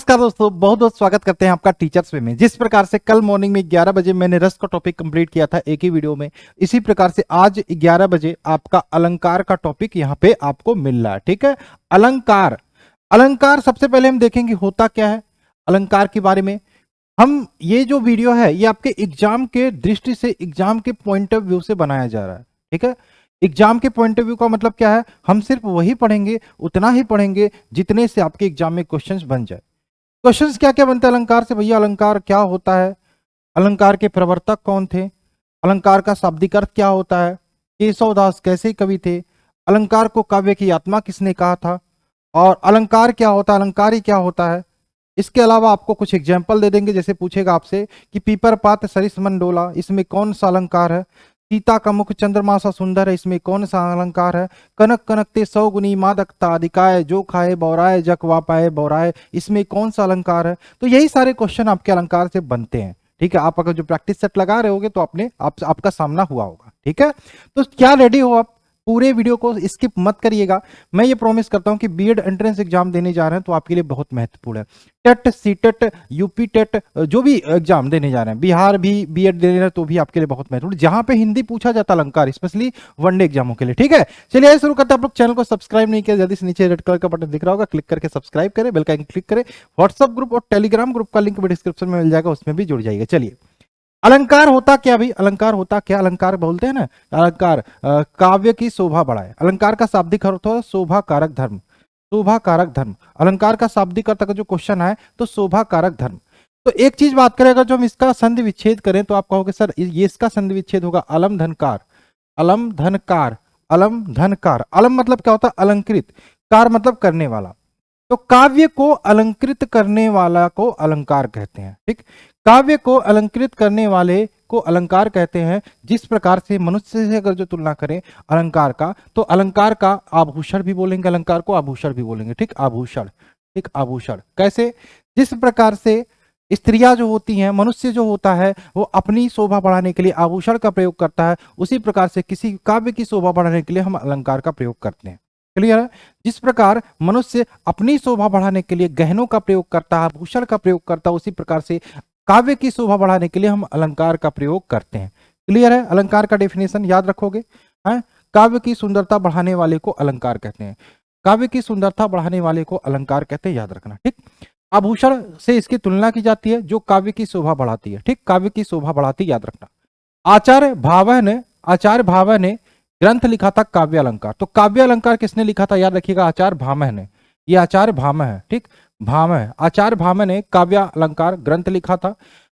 नमस्कार दोस्तों, बहुत बहुत स्वागत करते हैं आपका टीचर्स वे में। जिस प्रकार से कल मॉर्निंग में 11 बजे मैंने रस का टॉपिक कंप्लीट किया था एक ही वीडियो में, इसी प्रकार से आज 11 बजे आपका अलंकार का टॉपिक यहाँ पे आपको मिल रहा है। ठीक है, अलंकार। अलंकार सबसे पहले हम देखेंगे होता क्या है अलंकार के बारे में। हम ये जो वीडियो है ये आपके एग्जाम के दृष्टि से, एग्जाम के पॉइंट ऑफ व्यू से बनाया जा रहा है। ठीक है, एग्जाम के पॉइंट ऑफ व्यू का मतलब क्या है, हम सिर्फ वही पढ़ेंगे, उतना ही पढ़ेंगे जितने से आपके एग्जाम में क्वेश्चंस बन जाए। क्वेश्चंस क्या क्या बनते हैं अलंकार से भैया? अलंकार क्या होता है, अलंकार के प्रवर्तक कौन थे, अलंकार का शाब्दिक अर्थ क्या होता है, केशवदास कैसे कवि थे, अलंकार को काव्य की आत्मा किसने कहा था, और अलंकार क्या होता है, अलंकार ही क्या होता है। इसके अलावा आपको कुछ एग्जाम्पल दे देंगे, जैसे पूछेगा आपसे कि पीपर पात सरिस मन डोला, इसमें कौन सा अलंकार है, सीता का मुख चंद्रमा सा सुंदर है, इसमें कौन सा अलंकार है, कनक कनकते सौ गुनी मादकता अधिकाय, जो खाए बौराए जक वा पाए बौराए, इसमें कौन सा अलंकार है। तो यही सारे क्वेश्चन आपके अलंकार से बनते हैं। ठीक है, आप अगर जो प्रैक्टिस सेट लगा रहे होगे तो आपका सामना हुआ होगा। ठीक है, तो क्या रेडी हो आप? पूरे वीडियो को स्किप मत करिएगा। मैं ये प्रॉमिस करता हूं कि बीएड एंट्रेंस एग्जाम देने जा रहे हैं तो आपके लिए बहुत महत्वपूर्ण है। टेट, सीटेट, यूपी टेट, जो भी एग्जाम देने जा रहे हैं, बिहार भी बीएड दे रहे हैं तो भी आपके लिए बहुत महत्वपूर्ण, जहां पे हिंदी पूछा जाता अलंकार, स्पेशली वनडे एग्जामों के लिए। ठीक है, चलिए शुरू करते हैं। आप लोग चैनल को सब्सक्राइब नहीं किया, जल्दी से नीचे रेड कलर का बटन दिख रहा होगा, क्लिक करके सब्सक्राइब करें, बेल का आइकन क्लिक करें। व्हाट्सएप ग्रुप और टेलीग्राम ग्रुप का लिंक भी डिस्क्रिप्शन में मिल जाएगा, उसमें भी जुड़ जाइएगा। चलिए, अलंकार होता क्या भाई? अलंकार होता क्या? अलंकार बोलते हैं ना, अलंकार काव्य की शोभा बढ़ाए। अलंकार का शाब्दिक अर्थ होता है शोभा कारक धर्म। शोभा कारक धर्म अलंकार का शाब्दिक अर्थ का जो क्वेश्चन है तो शोभा कारक धर्म। तो एक चीज बात करें, अगर जो हम इसका संधि विच्छेद करें तो आप कहोगे सर ये इसका संधि विच्छेद होगा अलम धनकार। अलम धनकार, अलम धनकार। अलम मतलब क्या होता है? अलंकृत। कार मतलब करने वाला। तो काव्य को अलंकृत करने वाला को अलंकार कहते हैं। ठीक, काव्य को अलंकृत करने वाले को अलंकार कहते हैं। जिस प्रकार से मनुष्य से अगर जो तुलना करें अलंकार का, तो अलंकार का आभूषण भी बोलेंगे, अलंकार को आभूषण भी बोलेंगे। ठीक, आभूषण। ठीक, आभूषण कैसे? जिस प्रकार से स्त्रियां जो होती हैं, मनुष्य जो होता है वो अपनी शोभा बढ़ाने के लिए आभूषण का प्रयोग करता है, उसी प्रकार से किसी काव्य की शोभा बढ़ाने के लिए हम अलंकार का प्रयोग करते हैं। क्लियर है? जिस प्रकार मनुष्य अपनी शोभा बढ़ाने के लिए गहनों का प्रयोग करता है, आभूषण का प्रयोग करता है, उसी प्रकार से काव्य की शोभा बढ़ाने के लिए हम अलंकार का प्रयोग करते हैं। क्लियर है? अलंकार का डेफिनेशन याद रखोगे। हैं, काव्य की सुंदरता बढ़ाने वाले को अलंकार कहते हैं। काव्य की सुंदरता बढ़ाने वाले को अलंकार कहते हैं, याद रखना। ठीक, आभूषण से इसकी तुलना की जाती है जो काव्य की शोभा बढ़ाती है। ठीक, काव्य की शोभा बढ़ाती, याद रखना। आचार्य भावे ने ग्रंथ लिखा था काव्य अलंकार। तो काव्य अलंकार किसने लिखा था? याद रखिएगा, आचार्य भामह ने। ये आचार्य भामह है। ठीक, भामह, आचार्य भामह ने काव्य अलंकार ग्रंथ लिखा था।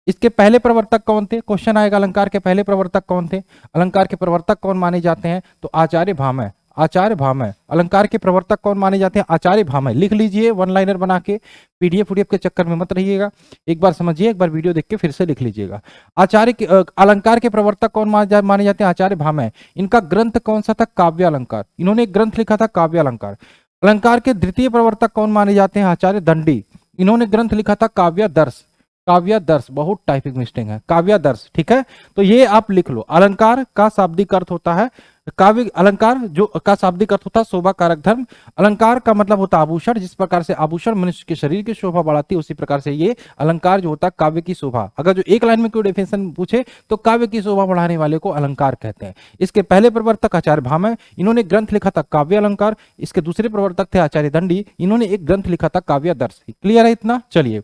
इसके पहले प्रवर्तक कौन थे? क्वेश्चन आएगा, अलंकार के पहले प्रवर्तक कौन थे, अलंकार के प्रवर्तक कौन माने जाते हैं? तो आचार्य भामह। आचार्य भामह अलंकार के प्रवर्तक कौन माने जाते हैं? आचार्य भामह। लिख लीजिए वन लाइनर बना के, पीडीएफ के चक्कर में मत रहिएगा, एक बार समझिए, एक बार वीडियो देख के फिर से लिख लीजिएगा। आचार्य के अलंकार के प्रवर्तक कौन माने जाते हैं? आचार्य भामह। इनका ग्रंथ कौन सा था? काव्य अलंकार। इन्होंने एक ग्रंथ लिखा था काव्य अलंकार। अलंकार के द्वितीय प्रवर्तक कौन माने जाते हैं? आचार्य दंडी। इन्होंने ग्रंथ लिखा था काव्य दर्श। काव्य दर्श, बहुत टाइपिंग मिस्टेक है, काव्य दर्श। ठीक है, तो ये आप लिख लो। अलंकार का शाब्दिक अर्थ होता है काव्य, अलंकार जो का शाब्दिक अर्थ होता है शोभा कारक धर्म। अलंकार का मतलब होता है आभूषण। जिस प्रकार से आभूषण मनुष्य के शरीर की शोभा बढ़ाती है, उसी प्रकार से ये अलंकार जो होता है काव्य की शोभा। अगर जो एक लाइन में कोई डेफिनेशन पूछे तो काव्य की शोभा बढ़ाने वाले को अलंकार कहते हैं। इसके पहले प्रवर्तक आचार्य भामह, इन्होंने ग्रंथ लिखा था काव्य अलंकार। इसके दूसरे प्रवर्तक थे आचार्य दंडी, इन्होंने एक ग्रंथ लिखा था काव्य दर्श। क्लियर है इतना? चलिए,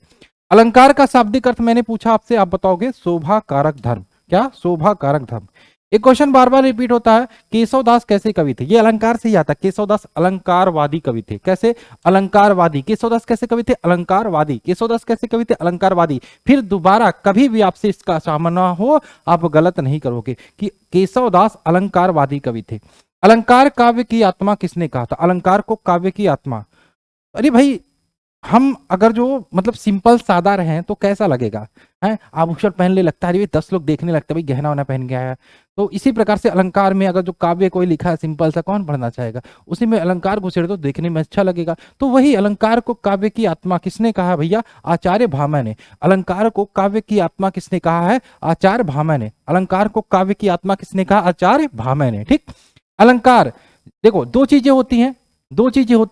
अलंकार का शाब्दिक अर्थ मैंने पूछा आपसे, आप बताओगे शोभा कारक धर्म। क्या? शोभा कारक धर्म। एक क्वेश्चन बार बार रिपीट होता है, केशवदास कैसे कवि थे? ये अलंकार से ही आता है। केशवदास अलंकारवादी कवि थे। कैसे? अलंकारवादी। केशवदास कैसे कवि थे? अलंकारवादी। केशवदास कैसे कवि थे? अलंकारवादी। फिर दोबारा कभी भी आपसे इसका सामना हो, आप गलत नहीं करोगे कि केशवदास अलंकारवादी कवि थे। अलंकार काव्य की आत्मा किसने कहा था? अलंकार को काव्य की आत्मा। अरे भाई, हम अगर जो मतलब सिंपल सादा रहे तो कैसा लगेगा है? आभूषण पहनने लगता है, 10 लोग देखने लगते हैं भाई गहना वना पहन के आया। तो इसी प्रकार से अलंकार में अगर जो काव्य कोई लिखा है सिंपल सा, कौन पढ़ना चाहेगा? उसी में अलंकार घुसेड़ तो देखने में अच्छा लगेगा। तो वही अलंकार को काव्य की आत्मा किसने कहा भैया? आचार्य भामह ने। अलंकार को काव्य की आत्मा किसने कहा है? आचार्य भामह ने। अलंकार को काव्य की आत्मा किसने कहा? आचार्य भामह ने। ठीक, अलंकार देखो दो चीजें होती हैं,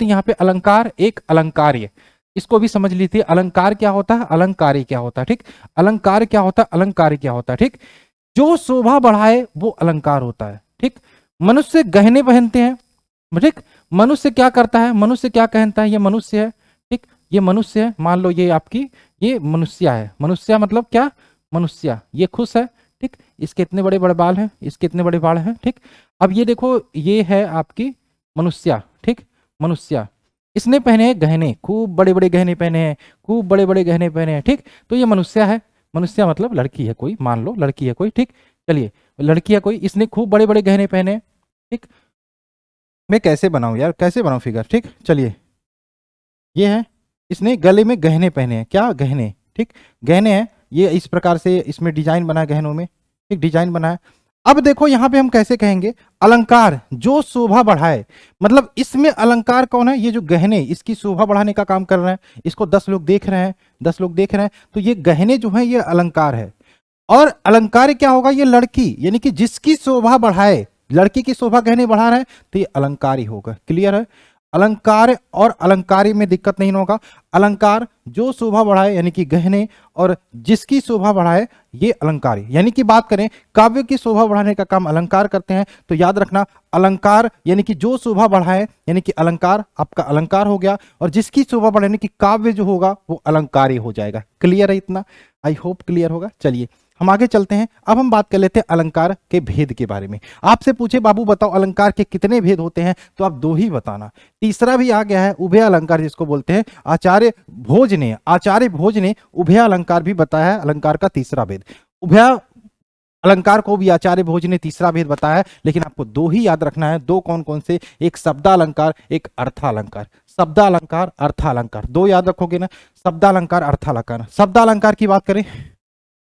यहाँ पे अलंकार, एक अलंकार्य। इसको भी समझ लीजिए। अलंकार क्या होता है, अलंकारी क्या होता है, ठीक। अलंकार क्या होता है, अलंकारी क्या होता है, ठीक। जो शोभा बढ़ाए वो अलंकार होता है, ठीक। मनुष्य गहने पहनते हैं, ठीक। मनुष्य क्या करता है, मनुष्य क्या कहता है, ये मनुष्य है, ठीक। ये मनुष्य है, मान लो ये आपकी, ये मनुष्य है। मनुष्य मतलब क्या, मनुष्य, ये खुश है, ठीक। इसके इतने बड़े बड़े बाल हैं, इसके इतने बड़े बाल हैं, ठीक। अब ये देखो, ये है आपकी मनुष्य, ठीक। मनुष्य, इसने पहने हैं गहने, खूब बड़े बड़े गहने पहने हैं, खूब बड़े बड़े गहने पहने हैं, ठीक। तो ये मनुष्य है। मनुष्य मतलब लड़की है कोई, मान लो लड़की है कोई, ठीक। चलिए, लड़की है कोई, इसने खूब बड़े बड़े गहने पहने, ठीक। मैं कैसे बनाऊं यार, कैसे बनाऊं फिगर, ठीक। चलिए, ये है, इसने गले में गहने पहने हैं, क्या गहने, ठीक। गहने हैं, ये इस प्रकार से इसमें डिजाइन बना है गहनों में, ठीक, डिजाइन बना है। अब देखो यहां पे हम कैसे कहेंगे, अलंकार जो शोभा बढ़ाए, मतलब इसमें अलंकार कौन है, ये जो गहने इसकी शोभा बढ़ाने का काम कर रहे हैं, इसको 10 लोग देख रहे हैं, 10 लोग देख रहे हैं, तो ये गहने जो है ये अलंकार है। और अलंकार क्या होगा, ये लड़की, यानी कि जिसकी शोभा बढ़ाए, लड़की की शोभा गहने बढ़ा रहे हैं, तो ये अलंकार ही होगा। क्लियर है, अलंकार और अलंकारी में दिक्कत नहीं होगा। अलंकार जो शोभा बढ़ाए यानी कि गहने, और जिसकी शोभा बढ़ाए ये अलंकारी। यानी कि बात करें काव्य की शोभा बढ़ाने का काम अलंकार करते हैं, तो याद रखना अलंकार यानी कि जो शोभा बढ़ाए यानी कि अलंकार आपका अलंकार हो गया, और जिसकी शोभा बढ़ाने की काव्य जो होगा वो अलंकारी हो जाएगा। क्लियर है इतना, आई होप क्लियर होगा। चलिए हम आगे चलते हैं। अब हम बात कर लेते हैं अलंकार के भेद के बारे में। आपसे पूछे बाबू बताओ अलंकार के कितने भेद होते हैं, तो आप 2 ही बताना। तीसरा भी आ गया है, उभय अलंकार जिसको बोलते हैं। आचार्य भोज ने उभय अलंकार भी बताया है, अलंकार का तीसरा भेद। उभय अलंकार को भी आचार्य भोज ने तीसरा भेद बताया है, लेकिन आपको 2 ही याद रखना है। 2 कौन कौन से, एक शब्दालंकार, एक अर्थालंकार। शब्दालंकार, अर्थालंकार, 2 याद रखोगे ना, शब्दालंकार, अर्थालंकार। शब्दालंकार की बात करें,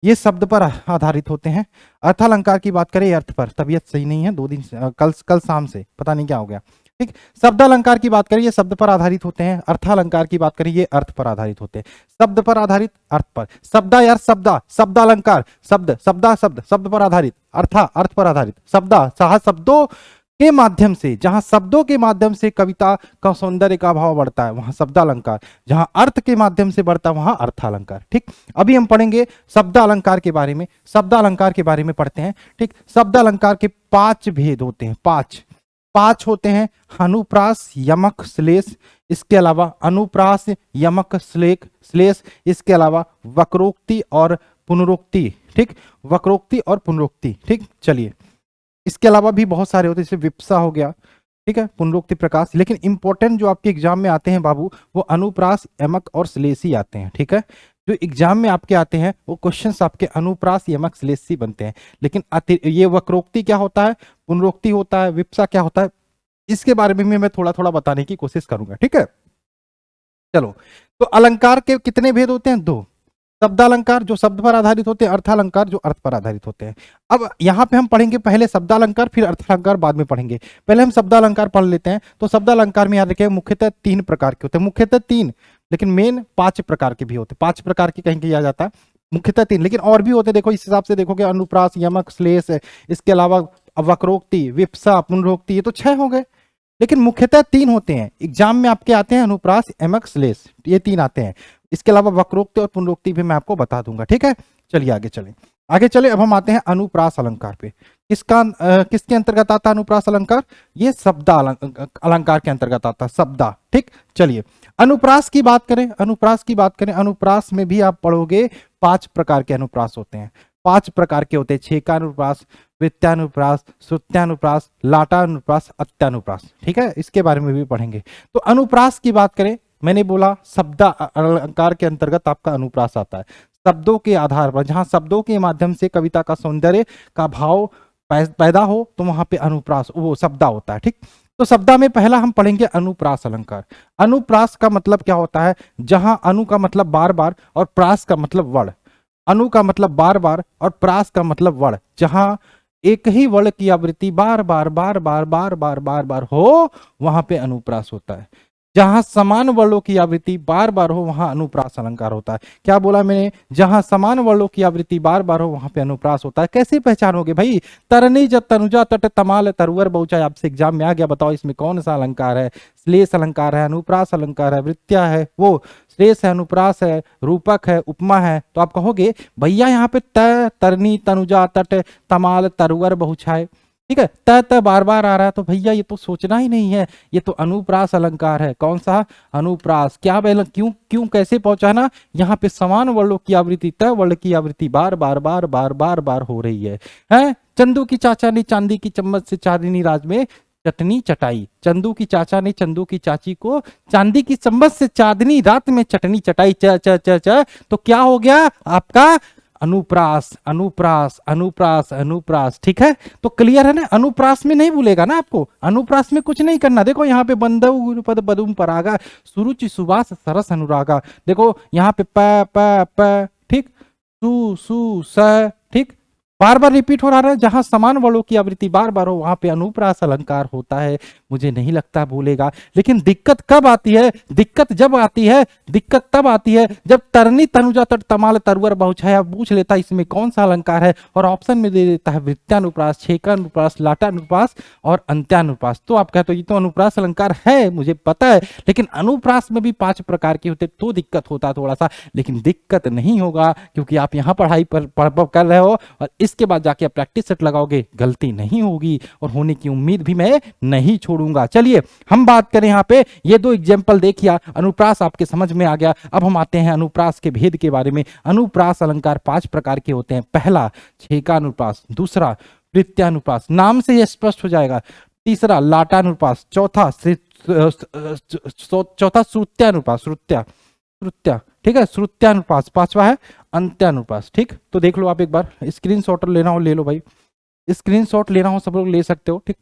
ये शब्द पर आधारित होते हैं। अर्थालंकार की बात करें, अर्थ पर। तबीयत सही नहीं है, 2 दिन कल शाम से पता नहीं क्या हो गया, ठीक। शब्दालंकार की बात करें, ये शब्द पर आधारित होते हैं। अर्थालंकार की बात करें, ये अर्थ पर आधारित होते हैं। शब्द पर आधारित, अर्थ पर। शब्दा यार शब्दा, शब्दालंकार, शब्द शब्दा शब्द, शब्द पर आधारित, अर्था अर्थ पर आधारित। शब्दा जहां शब्दों के माध्यम से, जहां शब्दों के माध्यम से कविता का सौंदर्य का भाव बढ़ता है वहां शब्दालंकार, जहां अर्थ के माध्यम से बढ़ता है वहां अर्थालंकार, ठीक। अभी हम पढ़ेंगे शब्दालंकार के बारे में। शब्दालंकार के बारे में पढ़ते हैं, ठीक। शब्दालंकार के 5 भेद होते हैं, 5 होते हैं। अनुप्रास, यमक, श्लेष, इसके अलावा अनुप्रास, यमक, श्लेष, इसके अलावा वक्रोक्ति और पुनरोक्ति, ठीक। वक्रोक्ति और पुनरोक्ति, ठीक। चलिए, इसके अलावा भी बहुत सारे होते हैं, जैसे विप्सा हो गया, ठीक है, पुनरोक्ति, प्रकाश। लेकिन इंपॉर्टेंट जो आपके एग्जाम में आते हैं बाबू, वो अनुप्रास, यमक और श्लेषी आते हैं, ठीक है। जो एग्जाम में आपके आते हैं वो क्वेश्चंस आपके अनुप्रास, यमक, श्लेषी बनते हैं। लेकिन ये वक्रोक्ति क्या होता है, पुनरोक्ति होता है, विप्सा क्या होता है, इसके बारे में मैं थोड़ा थोड़ा बताने की कोशिश करूंगा, ठीक है। चलो, तो अलंकार के कितने भेद होते हैं, 2। शब्दालंकार जो शब्द पर आधारित होते हैं, अर्थालंकार जो अर्थ पर आधारित होते हैं। अब यहाँ पे हम पढ़ेंगे पहले शब्दालंकार, फिर अर्थालंकार बाद में पढ़ेंगे। पहले हम शब्दालंकार पढ़ लेते हैं। तो शब्दालंकार में याद रखें मुख्यतः 3 प्रकार के होते हैं, मुख्यतः 3, लेकिन मेन 5 प्रकार के भी होते हैं। 5 प्रकार के कहीं किया जाता है, मुख्यतः 3, लेकिन और भी होते हैं। देखो इस हिसाब से देखोगे, अनुप्रास, यमक, श्लेष, इसके अलावा वक्रोक्ति, विप्सा, पुनरोक्ति, ये तो 6 हो गए। लेकिन मुख्यतः 3 होते हैं एग्जाम में आपके आते हैं, अनुप्रास, यमक, श्लेष, ये 3 आते हैं। इसके अलावा वक्रोक्ति और पुनरोक्ति भी मैं आपको बता दूंगा, ठीक है। चलिए आगे चले। अब हम आते हैं अनुप्रास अलंकार पे। किसके अंतर्गत आता है अनुप्रास अलंकार, ये शब्दा अलंकार के अंतर्गत आता है, शब्दा, ठीक। चलिए अनुप्रास की बात करें, अनुप्रास में भी आप पढ़ोगे 5 प्रकार के अनुप्रास होते हैं। 5 प्रकार के होते हैं, छेकानुप्रास, वृत्तानुप्रास, श्रुत्यानुप्रास, लाटानुप्रास, अत्यानुप्रास, ठीक है। इसके बारे में भी पढ़ेंगे। तो अनुप्रास की बात करें, मैंने बोला शब्द अलंकार के अंतर्गत आपका अनुप्रास आता है। शब्दों के आधार पर, जहां शब्दों के माध्यम से कविता का सौंदर्य का भाव पैदा हो, तो वहां पे अनुप्रास, वो शब्दा होता है, ठीक। तो शब्दा में पहला हम पढ़ेंगे अनुप्रास अलंकार। अनुप्रास का मतलब क्या होता है, जहां अनु का मतलब बार बार और प्रास का मतलब वर्ण। अनु का मतलब बार बार और प्रास का मतलब वर्ण, जहां एक ही वर्ण की आवृत्ति बार बार बार बार बार बार बार बार हो, वहां पे अनुप्रास होता है। जहां समान वर्णों की आवृत्ति बार बार हो, वहां अनुप्रास अलंकार होता है। क्या बोला मैंने, जहां समान वर्णों की आवृत्ति बार बार हो, वहां पे अनुप्रास होता है। कैसे पहचानोगे भाई, तरनी जब तनुजा तट तमाल तरुवर बहुचा, आपसे एग्जाम में आ गया, बताओ इसमें कौन सा अलंकार है, श्लेष अलंकार है, अनुप्रास अलंकार है, वृत्या है, वो श्रेष्ठ है, अनुप्रास है, रूपक है, उपमा है, तो आप कहोगे भैया यहाँ पे त, तरनी, तनुजा, तट, तमाल, तरवर, बहुछाय, ठीक है, त त बार बार आ रहा है, तो भैया ये तो सोचना ही नहीं है, ये तो अनुप्रास अलंकार है। कौन सा? अनुप्रास। क्या क्यों क्यों कैसे पहुंचा ना, यहाँ पे समान वर्णों की आवृत्ति, त वर्ण की आवृत्ति बार बार बार बार बार बार हो रही है। हैं? चंदू की चाचा ने चांदी की चम्मच से चांदनी रात में चटनी चटाई। चंदू की चाचा ने चंदू की चाची को चांदी की चम्मच से चांदनी रात में चटनी चटाई। च च च च, तो क्या हो गया आपका? अनुप्रास, अनुप्रास, अनुप्रास, अनुप्रास। ठीक है, तो क्लियर है ना? अनुप्रास में नहीं भूलेगा ना आपको, अनुप्रास में कुछ नहीं करना। देखो यहाँ पे बंदव गुरुपद पदुम परागा, सुरुचि सुबास सरस अनुरागा। देखो यहाँ पे प प प, ठीक, सु सु स, ठीक, बार बार रिपीट हो रहा है। जहां समान वर्णों की आवृत्ति बार बार हो वहां पे अनुप्रास अलंकार होता है। मुझे नहीं लगता भूलेगा। लेकिन दिक्कत कब आती है? दिक्कत जब आती है, दिक्कत तब आती है जब तरनी, तनुजा, तट, तमाल, तरवर, बहुछाया पूछ लेता है इसमें कौन सा अलंकार है, और ऑप्शन में दे देता है वृत्तानुप्रास, छेकानुप्रास, लाटानुप्रास और अंत्यानुप्रास। तो आप कहते हो ये तो अनुप्रास अलंकार है, मुझे पता है, लेकिन अनुप्रास में भी 5 प्रकार के होते, तो दिक्कत होता थोड़ा सा। लेकिन दिक्कत नहीं होगा क्योंकि आप यहाँ पढ़ाई पर कर रहे हो, और इसके बाद जाके आप प्रैक्टिस सेट लगाओगे, गलती नहीं होगी और होने की उम्मीद भी मैं नहीं छोड़ूंगा। चलिए हम बात करें यहाँ पे, ये 2 एग्जाम्पल देखिए, अनुप्रास आपके समझ में आ गया। अब हम आते हैं अनुप्रास के भेद के बारे में। अनुप्रास अलंकार 5 प्रकार के होते हैं। पहला छेकानुप्रास, दूसरा वृत्तानुप्रास, नाम से यह स्पष्ट हो जाएगा, तीसरा लाटानुप्रास, चौथा श्रुत्यानुप्रास, श्रुत्या, ठीक है, श्रुत्यानुप्रास, पांचवा है अंत्यानुप्रास। ठीक, तो देख लो आप एक बार, स्क्रीनशॉट लेना हो ले लो भाई, स्क्रीनशॉट लेना हो सब लोग ले सकते हो। ठीक,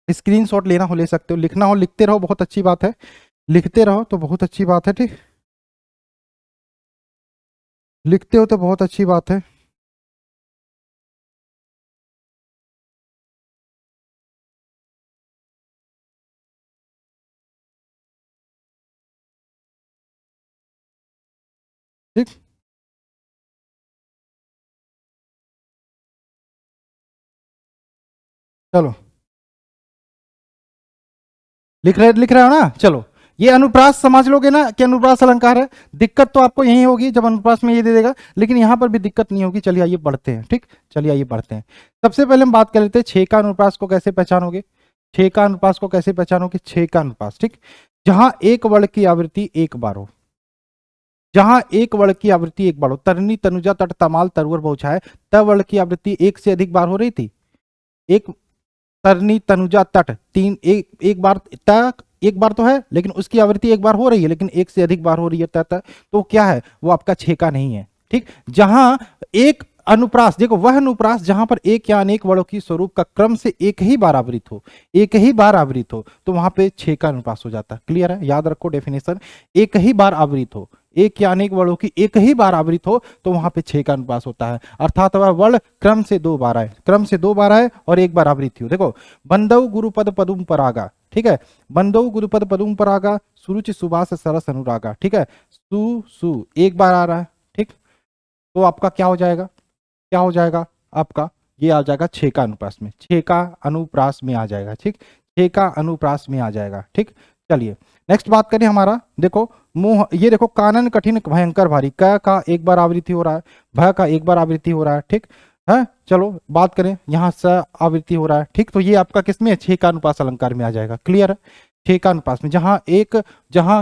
स्क्रीनशॉट लेना हो ले सकते हो, लिखना हो लिखते रहो, बहुत अच्छी बात है, लिखते रहो तो बहुत अच्छी बात है। ठीक, लिखते हो तो बहुत अच्छी बात है। ठीक, चलो लिख रहे हो ना? चलो, ये अनुप्रास समझ लोगे ना कि अनुप्रास अलंकार है। दिक्कत तो आपको यही होगी जब अनुप्रास में ये दे देगा, लेकिन यहां पर भी दिक्कत नहीं होगी। चलिए आइए बढ़ते हैं। ठीक, चलिए आइए बढ़ते हैं। सबसे पहले हम बात कर लेते हैं छह का अनुप्रास को कैसे पहचानोगे। छह का अनुप्रास को कैसे पहचानोगे? छह का अनुप्रास, ठीक, जहां एक वर्ण की आवृत्ति एक बार हो, जहां एक वर्ण की आवृत्ति एक बार हो, तरनी, तनुजा, तट, तमाल, तरवर, बहुछाय, तब वर्ण की आवृत्ति एक से अधिक बार हो रही थी। एक तरनी, तनुजा, तट, तीन, एक बार तक, एक बार तो है लेकिन उसकी आवृत्ति एक बार हो रही है, लेकिन एक से अधिक बार हो रही है तट, तो क्या है वो? आपका छेका नहीं है। ठीक, जहां एक अनुप्रास, देखो वह अनुप्रास जहां पर एक या अनेक वर्णों की स्वरूप का क्रम से एक ही बार आवृत हो, एक ही बार आवृत हो, तो वहां पे छह का अनुप्रास हो जाता है। क्लियर है? याद रखो डेफिनेशन, एक ही बार आवृत हो, एक या अनेक वर्णों की एक ही बार आवृत हो तो वहां पे छह का अनुप्रास होता है। अर्थात वह वर्ण क्रम से 2 बार आए, क्रम से 2 बार आए और एक बार आवृत्ति हो। देखो, बंदव गुरुपद पदुम परागा, ठीक है, बंदव गुरुपद पदुम परागा, सुरुचि सुबास सरस अनुरागा, ठीक है, सु सु एक बार आ रहा है। ठीक, तो आपका क्या हो जाएगा? क्या हो जाएगा आपका? ये आ जाएगा छह का अनुप्रास में, छह का अनुप्रास में आ जाएगा। ठीक, छह का अनुप्रास में आ जाएगा। ठीक, चलिए नेक्स्ट बात करें हमारा। देखो मुंह, ये देखो, कानन कठिन भयंकर भारी, क का एक बार आवृत्ति हो रहा है, भ का एक बार आवृत्ति हो रहा है। ठीक है, चलो बात करें, यहाँ स आवृत्ति हो रहा है। ठीक, तो ये आपका किसमें? छह का अनुप्रास अलंकार में आ जाएगा। क्लियर है? छह का अनुपास में जहां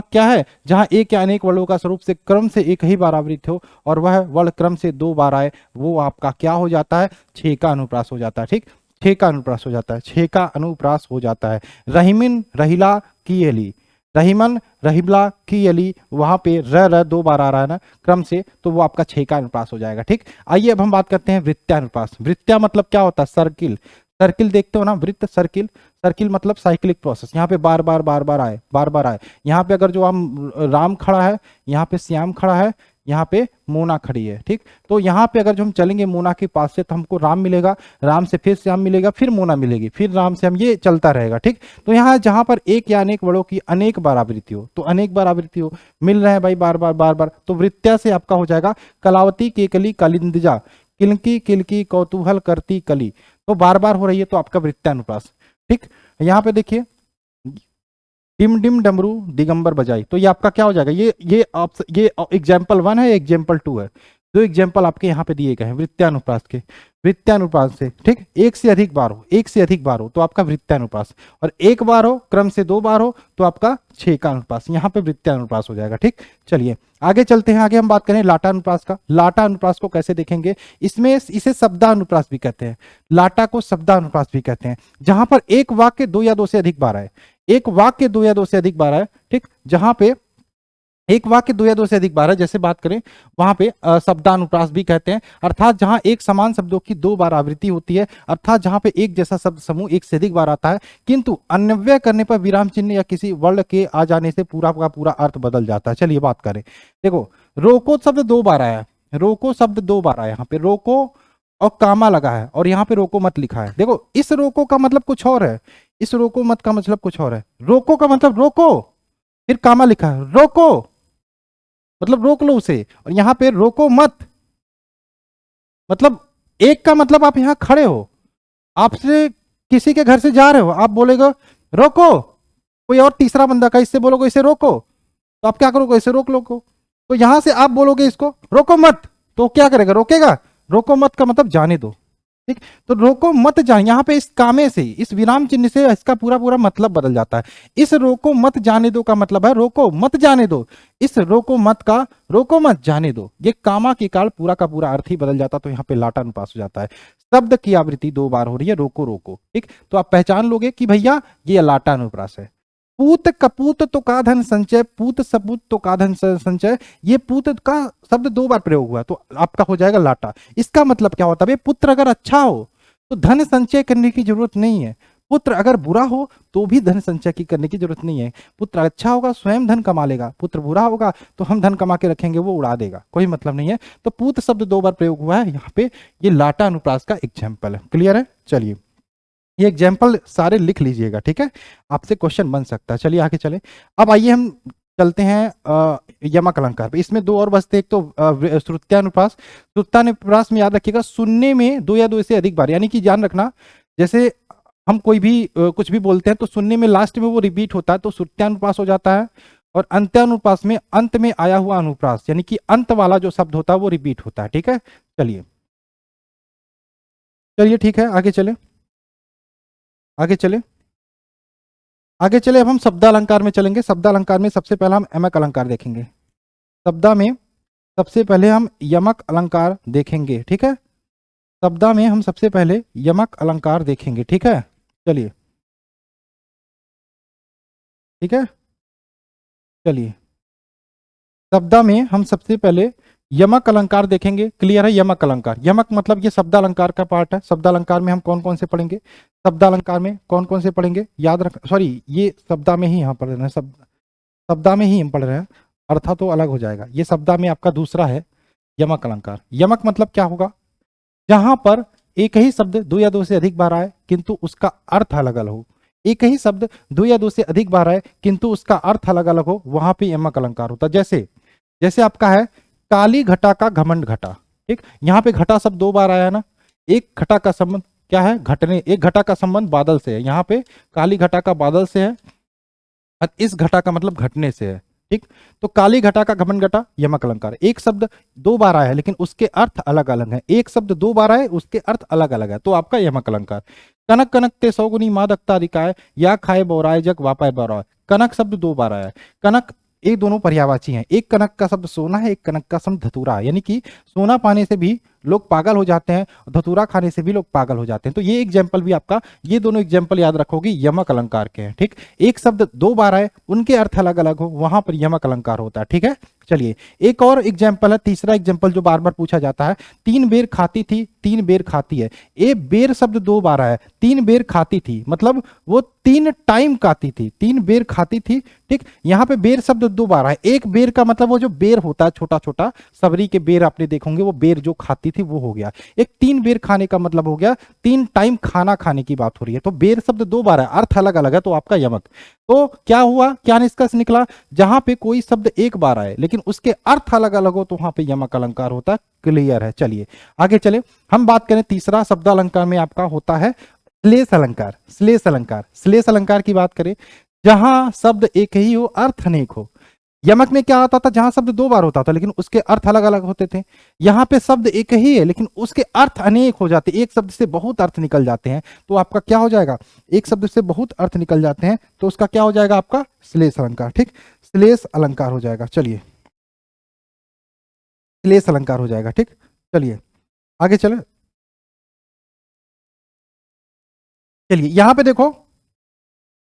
क्या है, जहां एक या अनेक वर्णों का स्वरूप से क्रम से एक ही बार आवृत हो और वह वर्ण क्रम से 2 बार आए, वो आपका क्या हो जाता है? छह का अनुप्रास हो जाता है। ठीक, छह का अनुप्रास हो जाता है, छह का अनुप्रास हो जाता है। रहीमिन रहिला की अली, रहीमन रहिबला की अली, वहां पे र 2 बार आ रहा है ना क्रम से, तो वो आपका छह का अनुप्रास हो जाएगा। ठीक, आइए अब हम बात करते हैं वृत्तानुप्रास। वृत्ता मतलब क्या होता है? सर्किल, सर्किल देखते हो ना, वृत्त, सर्किल, सर्किल मतलब साइक्लिक प्रोसेस। यहाँ पे बार बार बार बार आए, बार बार आए। यहाँ पे अगर जो हम राम खड़ा है, यहाँ पे श्याम खड़ा है, यहाँ पे मोना खड़ी है। ठीक, तो यहाँ पे अगर जो हम चलेंगे मोना के पास से तो हमको राम मिलेगा, राम से फिर श्याम मिलेगा, फिर मोना मिलेगी, फिर राम श्याम, ये चलता रहेगा। ठीक, तो यहाँ जहां पर एक या अनेक वर्णों की अनेक बार आवृत्ति हो, तो अनेक बार आवृत्ति हो, मिल रहे हैं भाई बार बार बार बार, तो वृत्या से आपका हो जाएगा कलावती केकली कलिंदजा, किलकी किलकी कौतूहल करती कली, तो बार बार हो रही है तो आपका वृत्तानुप्रास। ठीक, यहाँ पे देखिए टिम टिम डमरू दिगंबर बजाई, तो ये आपका क्या हो जाएगा, ये एग्जाम्पल 1 है, एग्जाम्पल 2 है। दो एग्जाम्पल आपके यहाँ पे दिए गए हैं वृत्तानुप्रास के, वृत्तानुप्रास से, ठीक। एक से अधिक बार हो, एक से अधिक बार हो तो आपका वृत्तानुप्रास, और एक बार हो, क्रम से 2 बार हो तो आपका 6 का अनुप्रास, यहाँ पे वृत्तानुप्रास हो जाएगा, ठीक। चलिए आगे चलते हैं, आगे हम बात करें लाटा अनुप्रास का। लाटा अनुप्रास को कैसे देखेंगे, इसमें इसे शब्दानुप्रास भी कहते हैं, लाटा को शब्दानुप्रास भी कहते हैं, जहां पर एक वाक्य 2 या 2 से अधिक बार आए, एक वाक्य 2 या 2 से अधिक बार आए, ठीक। जहां पे एक वाक्य 2 या 2 से अधिक बार है, जैसे बात करें वहां पे शब्दानुप्रास भी कहते हैं, अर्थात जहां एक समान शब्दों की 2 बार आवृत्ति होती है, अर्थात जहां पे एक जैसा शब्द समूह एक से अधिक बार आता है, किंतु अन्वय करने पर विराम चिन्ह या किसी वर्ण के आ जाने से पूरा का पूरा अर्थ बदल जाता है। चलिए बात करें, देखो रोको शब्द 2 बार आया, रोको शब्द 2 बार आया, यहाँ पे रोको और कामा लगा है, और यहाँ पे रोको मत लिखा है। देखो इस रोको का मतलब कुछ और है, इस रोको मत का मतलब कुछ और है। रोको का मतलब रोको, फिर कामा लिखा है, रोको मतलब रोक लो उसे, और यहां पे रोको मत मतलब एक का मतलब आप यहां खड़े हो, आपसे किसी के घर से जा रहे हो, आप बोलेगा रोको, कोई और तीसरा बंदा का, इससे बोलोगे इसे रोको, तो आप क्या करोगे, इसे रोक लो को। तो यहां से आप बोलोगे इसको रोको मत, तो क्या करेगा, रोकेगा। रोको मत का मतलब जाने दो, ठीक। तो रोको मत जाने, यहाँ पे इस कामे से, इस विराम चिन्ह से इसका पूरा पूरा मतलब बदल जाता है। इस रोको मत जाने दो का मतलब है रोको मत जाने दो, इस रोको मत का रोको मत जाने दो, ये कामा के काल पूरा का पूरा अर्थ ही बदल जाता, तो यहाँ पे लाटा अनुप्रास हो जाता है। शब्द की आवृत्ति 2 बार हो रही है, रोको रोको, ठीक। तो आप पहचान लोगे कि भैया ये लाटा अनुप्रास है। पूत कपूत तो का धन संचय, पूत सपूत तो का धन संचय, ये पूत का शब्द 2 बार प्रयोग हुआ तो आपका हो जाएगा लाटा। इसका मतलब क्या होता है, पुत्र अगर अच्छा हो तो धन संचय करने की जरूरत नहीं है, पुत्र अगर बुरा हो तो भी धन संचय की करने की जरूरत नहीं है। पुत्र अच्छा होगा स्वयं धन कमा लेगा, पुत्र बुरा होगा तो हम धन कमा के रखेंगे वो उड़ा देगा, कोई मतलब नहीं है। तो पूत शब्द 2 बार प्रयोग हुआ है यहाँ पे, ये लाटा अनुप्रास का एग्जाम्पल है। क्लियर है, चलिए ये एग्जाम्पल सारे लिख लीजिएगा, ठीक है, आपसे क्वेश्चन बन सकता है। चलिए आगे चले, अब आइए हम चलते हैं यमक अलंकार पे। इसमें 2 और बचते, एक तो श्रुत्यानुप्रास। श्रुत्यानुप्रास में याद रखिएगा सुनने में 2 या 2 से अधिक बार, यानी कि ध्यान रखना जैसे हम कोई भी कुछ भी बोलते हैं तो सुनने में लास्ट में वो रिपीट होता है तो श्रुत्यानुप्रास हो जाता है, और अंत्यानुप्रास में अंत में आया हुआ अनुप्रास, यानी कि अंत वाला जो शब्द होता है वो रिपीट होता है, ठीक है। चलिए चलिए ठीक है, आगे चले, आगे चले, आगे चले। अब हम शब्दालंकार में चलेंगे। शब्दालंकार में सबसे पहला हम यमक अलंकार देखेंगे, शब्दा में सबसे पहले हम यमक अलंकार देखेंगे, ठीक है। शब्दा में हम सबसे पहले यमक अलंकार देखेंगे, ठीक है। चलिए ठीक है, चलिए शब्दा में हम सबसे पहले यमक अलंकार देखेंगे। क्लियर है, यमक अलंकार, यमक मतलब ये शब्दालंकार का पार्ट है। शब्दालंकार में हम कौन कौन से पढ़ेंगे, शब्दालंकार में कौन कौन से पढ़ेंगे, याद रख, सॉरी ये शब्दा में ही यहाँ पढ़ रहे हैं, शब्दा में ही हम पढ़ रहे हैं, अर्था तो अलग हो जाएगा। ये शब्दा में आपका दूसरा है यमक अलंकार। यमक मतलब क्या होगा, जहां पर एक ही शब्द 2 या 2 से अधिक बार आए किंतु उसका अर्थ अलग अलग हो, एक ही शब्द 2 या 2 से अधिक बार आए किंतु उसका अर्थ अलग अलग हो, वहां पे यमक अलंकार होता है। जैसे जैसे आपका है काली घटा का घमंड घटा, ठीक। यहाँ पे घटा शब्द 2 बार आया है ना, एक घटा का संबंध क्या है, घटने, एक घटा का संबंध बादल से है, यहाँ पे काली घटा का बादल से है और इस घटा का मतलब घटने से है, ठीक। तो काली घटा का घमंड घटा यमक अलंकार। एक शब्द 2 बार आया है लेकिन उसके अर्थ अलग अलग है, एक शब्द 2 बार आए उसके अर्थ अलग अलग है, तो आपका यमक अलंकार। कनक कनक ते सौगुनी मादकता अधिकाय, या खाए बोराय जग वापाय बोराय। कनक शब्द 2 बार आया है, कनक ये दोनों पर्यायवाची हैं, एक कनक का शब्द सोना है, एक कनक का शब्द धतूरा है, यानी कि सोना पाने से भी लोग पागल हो जाते हैं, धतूरा खाने से भी लोग पागल हो जाते हैं। तो ये एग्जाम्पल भी आपका, ये दोनों एग्जाम्पल याद रखोगे यमक अलंकार के हैं, ठीक। एक शब्द 2 बार आए उनके अर्थ अलग अलग हो, वहां पर यमक अलंकार होता है, ठीक है। चलिए एक और एग्जाम्पल है, तीसरा एग्जाम्पल जो बार बार पूछा जाता है, 3 बेर खाती थी 3 बेर खाती है। ए बेर शब्द 2 बार आया, 3 बेर खाती थी मतलब वो 3 टाइम खाती थी, 3 बेर खाती थी, ठीक। यहाँ पे बेर शब्द 2 बार आया, एक बेर का मतलब वो जो बेर होता है छोटा छोटा सबरी के बेर आपने देखोगे, वो बेर जो खाती थी वो हो गया। एक 3 बेर खाने का मतलब हो गया 3 टाइम खाना खाने की बात हो रही है, तो बेर शब्द 2 बार है, अर्थ अलग अलग है, तो आपका यमक। तो क्या हुआ, क्या निष्कर्ष निकला, जहां पे कोई शब्द 1 बार आए लेकिन उसके अर्थ अलग अलग हो तो वहां पे यमक अलंकार होता है। क्लियर है, चलिए आगे चले, हम बात करें तीसरा शब्दालंकार में आपका होता है श्लेष अलंकार। श्लेष अलंकार, श्लेष अलंकार की बात करें, जहां शब्द एक ही हो अर्थ अनेक हो। यमक में क्या होता था, जहां शब्द दो बार होता था लेकिन उसके अर्थ अलग अलग होते थे। यहां पे शब्द एक ही है लेकिन उसके अर्थ अनेक हो जाते, एक शब्द से बहुत अर्थ निकल जाते हैं। तो आपका क्या हो जाएगा, एक शब्द से बहुत अर्थ निकल जाते हैं तो उसका क्या हो जाएगा, आपका श्लेष अलंकार। ठीक, श्लेष अलंकार हो जाएगा। चलिए, श्लेष अलंकार हो जाएगा। ठीक, चलिए आगे चले। चलिए यहां पे देखो,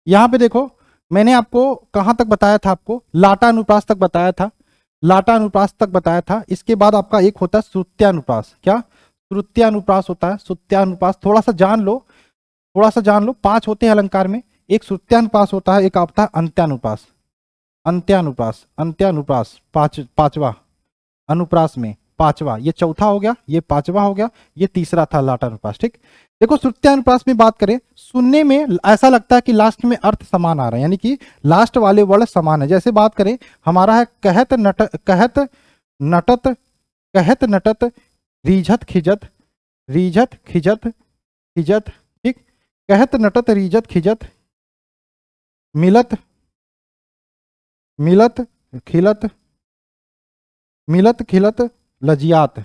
यहां पे देखो, मैंने आपको कहां तक बताया था, आपको लाटा अनुप्रास तक बताया था, लाटा अनुप्रास तक बताया था। इसके बाद आपका एक होता है श्रुत्यानुप्रास। क्या, श्रुत्यानुप्रास होता है। श्रुत्यानुप्रास थोड़ा सा जान लो, थोड़ा सा जान लो। 5 होते हैं अलंकार में, एक श्रुत्यानुप्रास होता है, एक आपका अंत्यानुप्रास। अंत्यानुप्रास, अंत्यानुप्रास पांचवा अनुप्रास में पांचवा, ये चौथा हो गया, ये पांचवा हो गया, ये तीसरा था लाटानुप्रास। ठीक, देखो श्रुत्यानुप्रास में बात करें, सुनने में ऐसा लगता है कि लास्ट में अर्थ समान आ रहा है, यानी कि लास्ट वाले वर्ड समान है। जैसे बात करें, हमारा है कहत नट, कहत नटत, कहत नटत, रीझत खिजत, रीझत खिजत, खिजत। ठीक, कहत नटत रीझत खिजत, मिलत, मिलत खिलत, मिलत खिलत लजियात।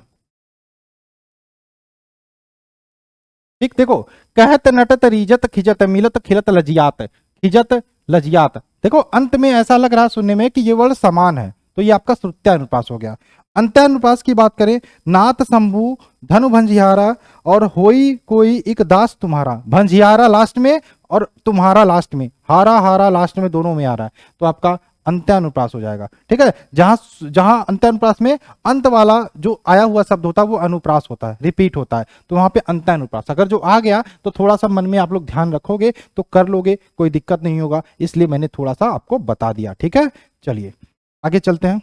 ठीक, देखो कहत नटत रीजत खिजत, मिलत खिलत लजियात, खिजत लजियात। देखो अंत में ऐसा लग रहा सुनने में कि ये वर्ड समान है, तो ये आपका श्रुत्यानुप्रास हो गया। अंत्यानुप्रास की बात करें, नाथ शंभु धनु भंजियारा और होई कोई एक दास तुम्हारा। भंजियारा लास्ट में और तुम्हारा लास्ट में, हारा हारा लास्ट में, दोनों में आ रहा है, तो आपका अंत्यानुप्रास हो जाएगा। ठीक है, जहां जहां अंत्यानुप्रास में अंत वाला जो आया हुआ शब्द होता है वो अनुप्रास होता है, रिपीट होता है, तो वहां पे अंत्यानुप्रास। अगर जो आ गया तो थोड़ा सा मन में आप लोग ध्यान रखोगे तो कर लोगे, कोई दिक्कत नहीं होगा, इसलिए मैंने थोड़ा सा आपको बता दिया। ठीक है, चलिए आगे चलते हैं।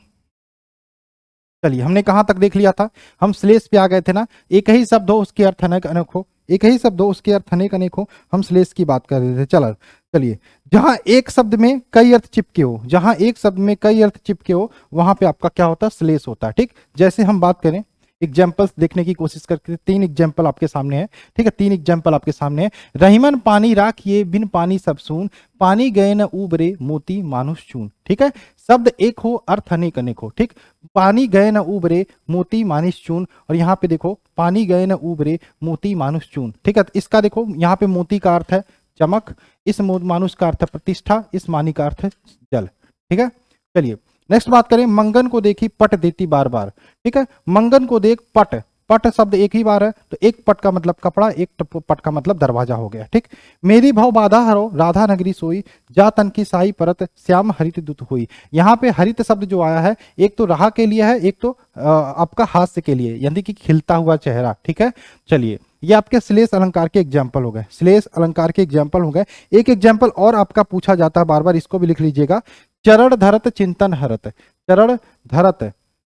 चलिए, हमने कहां तक देख लिया था, हम श्लेष पे आ गए थे ना। एक ही शब्द हो उसके अर्थ अनेक अनेक हो, एक ही शब्द हो उसके अर्थ अनेक अनेक हो, हम श्लेष की बात कर रहे थे। चलो चलिए, जहां एक शब्द में कई अर्थ चिपके हो, जहां एक शब्द में कई अर्थ चिपके हो, वहां पे आपका क्या होता है, श्लेष होता है। ठीक, जैसे हम बात करें, एग्जाम्पल्स देखने की कोशिश करके, 3 एग्जाम्पल आपके सामने है। ठीक है, 3 एग्जाम्पल आपके सामने है। रहीमन पानी राखिए बिन पानी सब सून, पानी गए न उबरे मोती मानुष चून। ठीक है, शब्द एक हो अर्थ अनेक अनेक हो। ठीक, पानी गए न उबरे मोती मानुष चून, और यहाँ पे देखो पानी गए न उबरे मोती मानुष चून। ठीक है, इसका देखो यहाँ पे मोती का अर्थ है चमक, इस मानुष का अर्थ है प्रतिष्ठा, इस मानी का अर्थ है जल। ठीक है, चलिए नेक्स्ट बात करें, मंगन को देखी पट देती बार बार। ठीक है, मंगन को देख पट, पट शब्द एक ही बार है, तो एक पट का मतलब कपड़ा, एक पट का मतलब दरवाजा हो गया। ठीक, मेरी भव बाधा हरो राधा नगरी सोई, जा तन की साई परत श्याम हरित दुत हुई। यहाँ पे हरित शब्द जो आया है, एक तो राह के लिए है, एक तो आपका हास्य के लिए, यानी कि खिलता हुआ चेहरा। ठीक है, चलिए ये आपके श्लेष अलंकार के एग्जाम्पल हो गए, श्लेष अलंकार के एग्जाम्पल हो गए। एक एग्जाम्पल और आपका पूछा जाता है बार बार, इसको भी लिख लीजिएगा, चरण धरत चिंतन हरत, चरण धरत,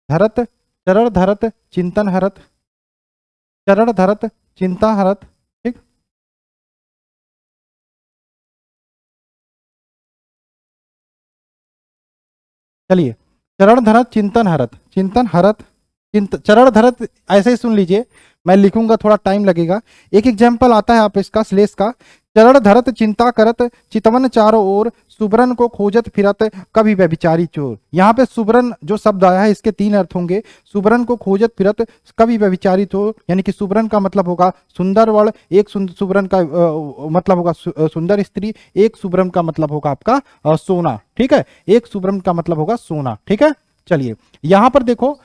धरत, चरण धरत चिंतन हरत, चरण धरत चिंता हरत। ठीक, चलिए चरण धरत चिंतन हरत, चिंतन हरत, चरण धरत ऐसे ही सुन लीजिए, मैं लिखूंगा थोड़ा टाइम लगेगा। एक एग्जाम्पल आता है आप इसका श्लेष का, चरण धरत चिंता करत चितवन चारों ओर, सुबरन को खोजत फिरत कभी व्यभिचारी चोर। यहाँ पे सुबरन जो शब्द आया है इसके 3 अर्थ होंगे, सुबरन को खोजत फिरत कभी व्यभिचारी चोर, यानी कि सुबरन का मतलब होगा सुंदर वर्ण, एक सुबरन का मतलब होगा सुंदर स्त्री, एक सुबरन का मतलब होगा आपका सोना। ठीक है, एक सुबरन का मतलब होगा सोना। ठीक है, चलिए यहां पर देखो,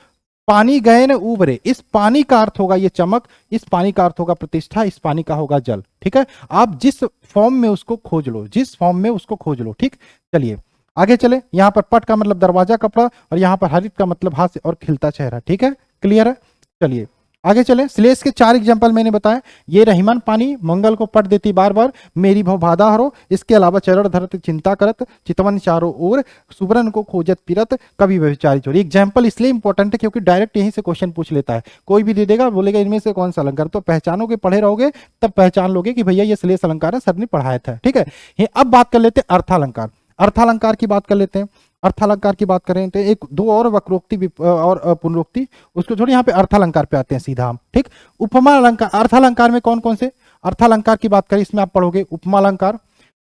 पानी गए न उबरे, इस पानी का अर्थ होगा ये चमक, इस पानी का अर्थ होगा प्रतिष्ठा, इस पानी का होगा जल। ठीक है, आप जिस फॉर्म में उसको खोज लो, जिस फॉर्म में उसको खोज लो। ठीक, चलिए आगे चले। यहां पर पट का मतलब दरवाजा कपड़ा, और यहां पर हरित का मतलब हास्य और खिलता चेहरा। ठीक है, क्लियर है, चलिए आगे चले। श्लेष के 4 एग्जाम्पल मैंने बताया, ये रहीमन पानी, मंगल को पट देती बार बार, मेरी भव बाधा हरो, इसके अलावा चरण धरत चिंता करत, चितवन चारों ओर, सुबरन को खोजत फिरत कभी व्यभिचारी चोर। एग्जाम्पल इसलिए इंपॉर्टेंट है क्योंकि डायरेक्ट यहीं से क्वेश्चन पूछ लेता है, कोई भी दे देगा, बोलेगा इनमें से कौन सा अलंकार, तो पहचानोगे, पढ़े रहोगे तब पहचान लोगे कि भैया ये श्लेष अलंकार है, सर ने पढ़ाया था। ठीक है, अब बात कर लेते हैं अर्थालंकार। अर्थालंकार की बात कर लेते हैं। अर्थालंकार की बात करें तो एक 2 और वक्रोक्ति और पुनरोक्ति, उसको छोड़िए, यहाँ पे अर्थालंकार पे आते हैं सीधा हम। ठीक, उपमा अलंकार, अर्थालंकार में कौन कौन से अर्थालंकार की बात करें, इसमें आप पढ़ोगे उपमा अलंकार,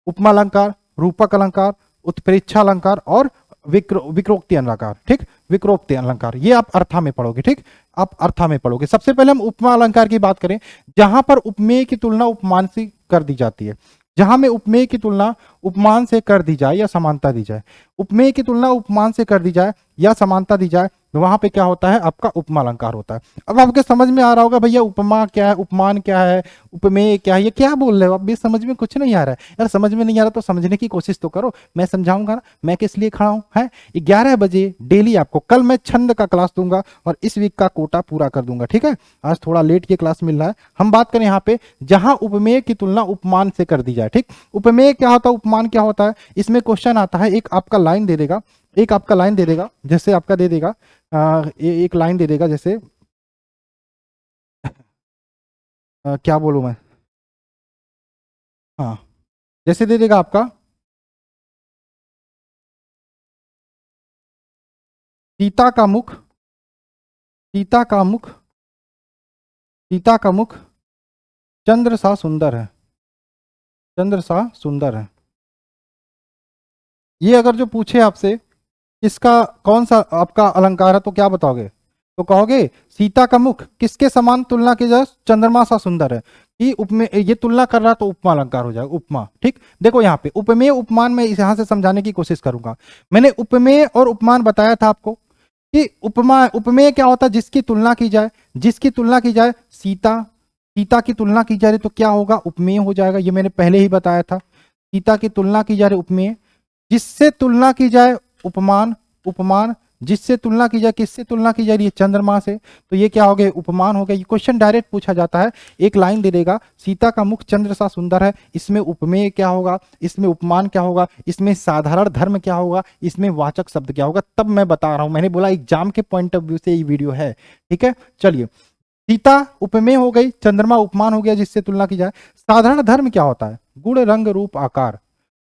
उपमा अलंकार, रूपक अलंकार, उत्प्रेक्षा अलंकार और विक्रोक्ति अलंकार। ठीक, विक्रोक्ति अलंकार ये आप अर्था में पढ़ोगे। ठीक, आप अर्था में पढ़ोगे। सबसे पहले हम उपमा अलंकार की बात करें, जहां पर उपमेय की तुलना उपमान से कर दी जाती है। जहां में उपमेय की तुलना उपमान से कर दी जाए या समानता दी जाए, उपमेय की तुलना उपमान से कर दी जाए या समानता दी जाए, तो वहां पे क्या होता है, आपका उपमा अलंकार होता है। अब आपके समझ में आ रहा होगा भैया उपमा क्या है, उपमान क्या है, उपमेय क्या है, ये क्या बोल रहे हो आप, भी समझ में कुछ नहीं आ रहा है। यार समझ में नहीं आ रहा तो समझने की कोशिश तो करो, मैं समझाऊंगा ना, मैं किस लिए खड़ा हूं है। 11 बजे डेली आपको, कल मैं छंद का क्लास दूंगा और इस वीक का कोटा पूरा कर दूंगा। ठीक है, आज थोड़ा लेट ये क्लास मिल रहा है। हम बात करें यहाँ पे जहां उपमेय की तुलना उपमान से कर दी जाए। ठीक, उपमेय क्या होता है, उपमान क्या होता है, इसमें क्वेश्चन आता है, एक आपका लाइन दे देगा, एक आपका लाइन दे देगा, जैसे आपका दे देगा एक लाइन दे देगा, जैसे क्या बोलूं मैं, हाँ जैसे दे देगा आपका सीता का मुख, सीता का मुख, सीता का मुख चंद्र सा सुंदर है, चंद्र सा सुंदर है। ये अगर जो पूछे आपसे इसका कौन सा आपका अलंकार है तो क्या बताओगे, तो कहोगे सीता का मुख किसके समान तुलना की जाए, चंद्रमा सा सुंदर है। कि उपमेय ये तुलना कर रहा तो उपमा अलंकार हो जाएगा, उपमा। ठीक, देखो यहाँ पे उपमेय उपमान में यहां से समझाने की कोशिश करूंगा। मैंने उपमेय और उपमान बताया था आपको कि उपमा, उपमेय क्या होता है, जिसकी तुलना की जाए, जिसकी तुलना की जाए, सीता, सीता की तुलना की जा रही तो क्या होगा, उपमेय हो जाएगा। ये मैंने पहले ही बताया था, सीता की तुलना की जा रही उपमेय, जिससे तुलना की जाए उपमान, उपमान, जिससे तुलना की जाए, किससे तुलना की जा रही है, चंद्रमा से, तो ये क्या हो गया, उपमान हो गया। ये क्वेश्चन डायरेक्ट पूछा जाता है, एक लाइन दे देगा, सीता का मुख चंद्र सा सुंदर है, इसमें उपमेय क्या होगा, इसमें उपमान क्या होगा, इसमें साधारण धर्म क्या होगा, इसमें वाचक शब्द क्या होगा, तब मैं बता रहा हूं। मैंने बोला एग्जाम के पॉइंट ऑफ व्यू से ये वीडियो है। ठीक है, चलिए, सीता उपमेय हो गई, चंद्रमा उपमान हो गया जिससे तुलना की जाए। साधारण धर्म क्या होता है, गुण रंग रूप आकार,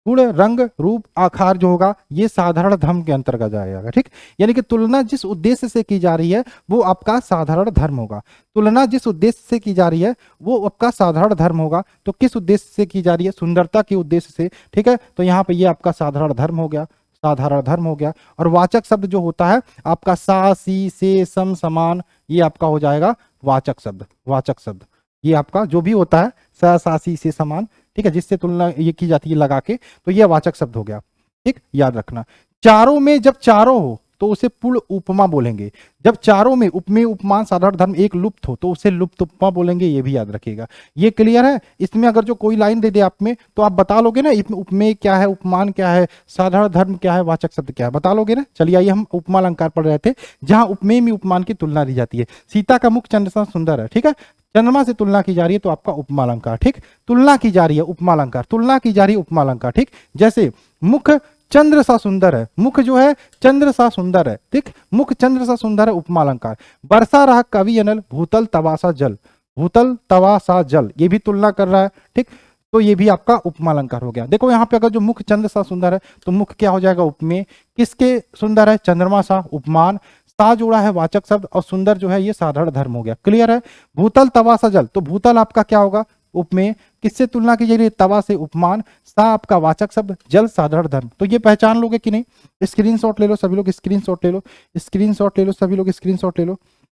गुण रंग रूप आकार जो होगा ये साधारण धर्म के अंतर्गत जाएगा। ठीक, यानी कि तुलना जिस उद्देश्य से की जा रही है वो आपका साधारण धर्म होगा, तुलना जिस उद्देश्य से की जा रही है वो आपका साधारण धर्म होगा। तो किस उद्देश्य से की जा रही है, सुंदरता के उद्देश्य से। ठीक है, तो यहाँ पे ये आपका साधारण धर्म हो गया, साधारण धर्म हो गया। और वाचक शब्द जो होता है आपका सा, सी, से, सम, समान, ये आपका हो जाएगा वाचक शब्द, वाचक शब्द ये आपका जो भी होता है सा, सा, सी, से, समान, ठीक है, जिससे तुलना ये की जाती है लगा के, तो ये वाचक शब्द हो गया। ठीक, याद रखना। चारों में जब चारों हो तो उसे पूर्ण उपमा बोलेंगे, जब चारों में उपमेय उपमान साधारण धर्म एक लुप्त हो तो उसे लुप्त उपमा बोलेंगे, ये भी याद रखिएगा। ये क्लियर है। इसमें अगर जो कोई लाइन दे दे आप में तो आप बता लोगे ना, इसमें उपमेय क्या है, उपमान क्या है, साधारण धर्म क्या है, वाचक शब्द क्या है, बता लोगे ना। चलिए आइए, हम उपमा अलंकार पढ़ रहे थे जहां उपमेय में उपमान की तुलना दी जाती है। सीता का मुख चंद्र सा सुंदर है, ठीक है, चंद्रमा से तुलना की जा रही है तो आपका उपमा अलंकार। ठीक, तुलना की जा रही है उपमा अलंकार, तुलना की जा रही है उपमा अलंकार। ठीक, जैसे मुख चंद्र सा सुंदर है, मुख जो है चंद्र सा सुंदर है। ठीक, मुख चंद्र सा सुंदर है, उपमा अलंकार। बरसा रहा कवि अनल, भूतल तवासा जल, भूतल तवासा जल, ये भी तुलना कर रहा है। ठीक, तो ये भी आपका उपमा अलंकार हो गया। देखो यहाँ पे अगर जो मुख चंद्र सा सुंदर है तो मुख क्या हो जाएगा, उपमेय, किसके सुंदर है, चंद्रमा सा, उपमान, सा जोड़ा है वाचक शब्द, और सुंदर जो है ये साधारण धर्म हो गया। क्लियर है। भूतल तवासा जल, तो भूतल आपका क्या होगा, उपमेय, किससे तुलना की जा रही है, तवा से, उपमान, सा आपका वाचक शब्द, जल साधारण धर्म। तो ये पहचान लोगे कि नहीं, स्क्रीनशॉट ले लो सभी लोग, स्क्रीनशॉट ले लो, स्क्रीनशॉट ले लो सभी लोग, स्क्रीनशॉट ले लो।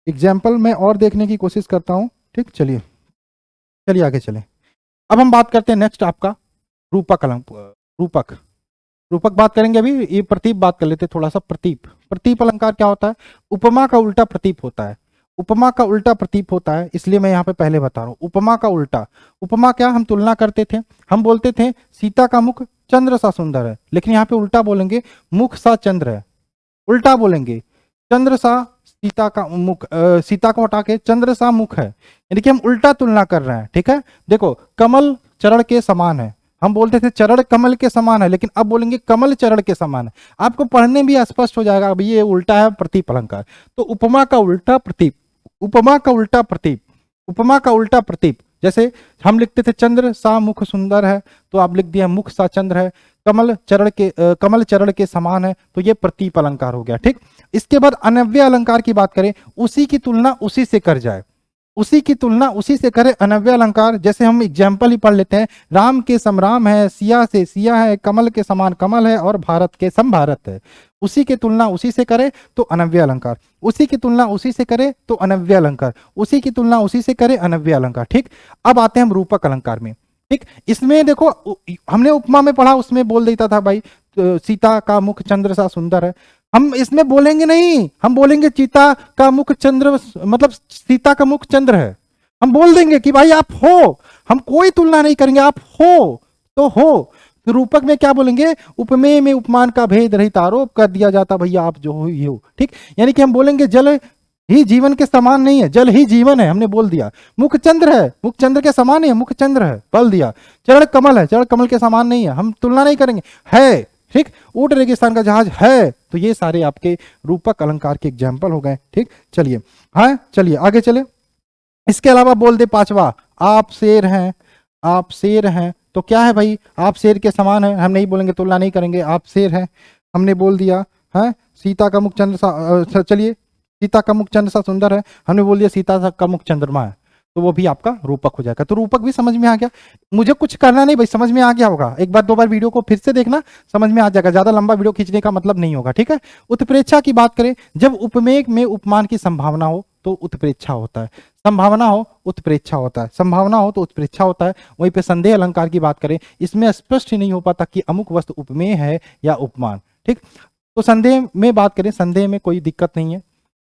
एग्जाम्पल मैं और देखने की कोशिश करता हूँ। ठीक, चलिए चलिए आगे चलें। अब हम बात करते हैं नेक्स्ट आपका रूपक अलंकार, रूपक, रूपक बात करेंगे अभी। ये प्रतीप बात कर लेते हैं थोड़ा सा। प्रतीप, प्रतीप अलंकार क्या होता है, उपमा का उल्टा प्रतीप होता है, उपमा का उल्टा प्रतीप होता है, इसलिए मैं यहाँ पे पहले बता रहा हूँ। उपमा का उल्टा, उपमा क्या, हम तुलना करते थे, हम बोलते थे सीता का मुख चंद्र सा सुंदर है, लेकिन यहाँ पे उल्टा बोलेंगे मुख सा चंद्र है, उल्टा बोलेंगे चंद्र सा सीता का मुख, सीता को हटा के चंद्र सा मुख है, यानी कि हम उल्टा तुलना कर रहे हैं। ठीक है, देखो कमल चरण के समान है, हम बोलते थे चरण कमल के समान है, लेकिन अब बोलेंगे कमल चरण के समान है। आपको पढ़ने भी स्पष्ट हो जाएगा, अब ये उल्टा है प्रतीप अलंकार। तो उपमा का उल्टा प्रतीप, उपमा का उल्टा प्रतीप, उपमा का उल्टा प्रतीप, जैसे हम लिखते थे चंद्र सा मुख सुंदर है, तो आप लिख दिया मुख सा चंद्र है, कमल चरण के समान है, तो ये प्रतीप अलंकार हो गया। ठीक, इसके बाद अनव्य अलंकार की बात करें, उसी की तुलना उसी से कर जाए, उसी की तुलना उसी से करे अनव्य अलंकार। जैसे हम एग्जाम्पल ही पढ़ लेते हैं, राम के सम राम है, सिया से सिया है, कमल के समान कमल है और भारत के सम भारत है। उसी की तुलना उसी से करे तो अनव्य अलंकार, उसी की तुलना उसी से करे तो अनव्य अलंकार, उसी की तुलना उसी से करे अनव्य अलंकार। ठीक, अब आते हैं हम रूपक अलंकार में। ठीक, इसमें देखो हमने उपमा में पढ़ा, उसमें बोल देता था भाई सीता का मुख चंद्र सा सुंदर है। हम इसमें बोलेंगे नहीं, हम बोलेंगे सीता का मुख चंद्र, मतलब सीता का मुख चंद्र है। हम बोल देंगे कि भाई आप हो, हम कोई तुलना नहीं करेंगे, आप हो तो हो। तो रूपक में क्या बोलेंगे, उपमेय में उपमान का भेद रहित आरोप कर दिया जाता, भैया आप जो हो ये हो। ठीक, यानी कि हम बोलेंगे जल ही जीवन के समान नहीं है, जल ही जीवन है, हमने बोल दिया। मुख चंद्र है, मुख चंद्र के समान नहीं है, मुख चंद्र है, बोल दिया। चरण कमल है, चरण कमल के समान नहीं है, हम तुलना नहीं करेंगे, है। ठीक, ऊंट रेगिस्तान का जहाज है। तो ये सारे आपके रूपक अलंकार के एग्जाम्पल हो गए। ठीक, चलिए, हाँ चलिए आगे चले। इसके अलावा बोल दे पांचवा, आप शेर हैं, आप शेर हैं। तो क्या है भाई, आप शेर के समान है, हम नहीं बोलेंगे, तुलना नहीं करेंगे, आप शेर हैं, हमने बोल दिया है। सीता का मुख चंद्र सा, चलिए सीता का मुख चंद्र सा सुंदर है, हमने बोल दिया सीता का मुख चंद्रमा है, तो वो भी आपका रूपक हो जाएगा। तो रूपक भी समझ में आ गया, मुझे कुछ करना नहीं भाई, समझ में आ गया होगा। एक बार दो बार वीडियो को फिर से देखना, समझ में आ जाएगा, ज्यादा लंबा वीडियो खींचने का मतलब नहीं होगा। ठीक है, उत्प्रेक्षा की बात करें, जब उपमेय में उपमान की संभावना हो तो उत्प्रेक्षा होता है, संभावना हो उत्प्रेक्षा होता है, संभावना हो तो उत्प्रेक्षा होता है। वहीं पे संदेह अलंकार की बात करें, इसमें स्पष्ट ही नहीं हो पाता कि अमुक वस्तु उपमेय है या उपमान। ठीक, तो संदेह में बात करें, संदेह में कोई दिक्कत नहीं है,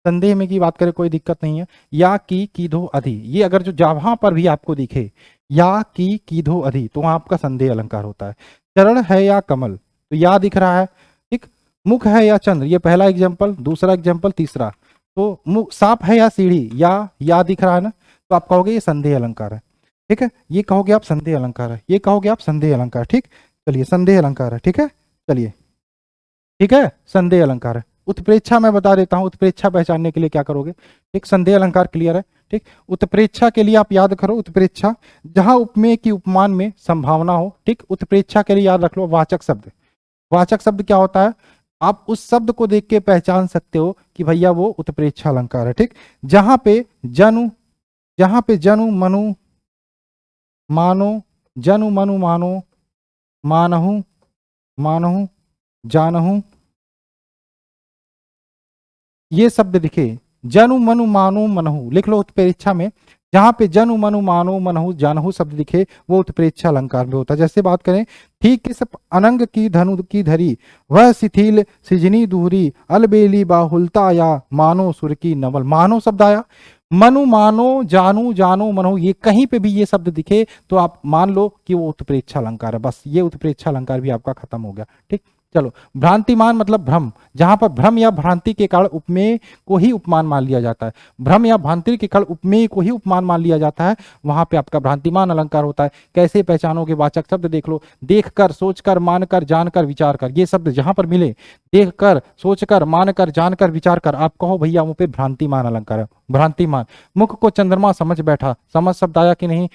संदेह में की बात करें कोई दिक्कत नहीं है। या की धो अधि, ये अगर जो जहां पर भी आपको दिखे या की धो अधि, तो वहां आपका संदेह अलंकार होता है। चरण है या कमल, तो या दिख रहा है। ठीक, मुख है या चंद्र, ये पहला एग्जाम्पल, दूसरा एग्जाम्पल, तीसरा। तो मुख, सांप है या सीढ़ी, या दिख रहा है ना, तो आप कहोगे ये संदेह अलंकार है। ठीक है, ये कहोगे आप संदेह अलंकार है, ये कहोगे आप संदेह अलंकार। ठीक, चलिए संदेह अलंकार है। ठीक है, चलिए ठीक है, संदेह अलंकार है। उत्प्रेक्षा मैं बता देता हूं, उत्प्रेक्षा पहचानने के लिए क्या करोगे। ठीक, संदेह अलंकार क्लियर है। ठीक, उत्प्रेक्षा के लिए आप याद करो, उत्प्रेक्षा जहां उपमेय की उपमान में संभावना हो। ठीक, उत्प्रेक्षा के लिए याद रख लो वाचक शब्द। वाचक शब्द क्या होता है, आप उस शब्द को देख के पहचान सकते हो कि भैया वो उत्प्रेक्षा अलंकार है। ठीक, जहां पे जनु मनु मानो, जनु मनु मानो, मानहु मानहु जानहु, ये शब्द दिखे, जनु मनु मानो मनहु, लिख लो उत्प्रेक्षा में। जहां पे जनु मनु मानो मनहु जानहु शब्द दिखे, वो उत्प्रेक्षा अलंकार में होता है। जैसे बात करें, ठीक किस अनंग की धनु की धरी, वह शिथिल सिजनी दूरी, अलबेली बाहुलता या मानो सुर की नवल। मानो शब्द आया, मनु मानो जानू जानो मनहु, ये कहीं पे भी ये शब्द दिखे तो आप मान लो कि वो उत्प्रेक्षा अलंकार है। बस ये उत्प्रेक्षा अलंकार भी आपका खत्म हो गया। ठीक, चलो भ्रांतिमान मतलब भ्रम, जहां पर भ्रम या भ्रांति के कारण उपमेय को ही उपमान मान लिया जाता है, भ्रम या भ्रांति के कारण उपमेय को ही उपमान मान लिया जाता है, वहां पे आपका भ्रांतिमान अलंकार होता है। कैसे पहचानोगे, वाचक शब्द देख लो, देखकर, सोचकर, मानकर, जानकर, विचार कर, ये शब्द जहां पर मिले, देखकर, सोचकर, मानकर, जानकर, विचार कर, आप कहो भैया वहां पे भ्रांतिमान अलंकार है। भ्रांतिमान, मुख को चंद्रमा समझ बैठा, समझ शब्द आया कि नहीं,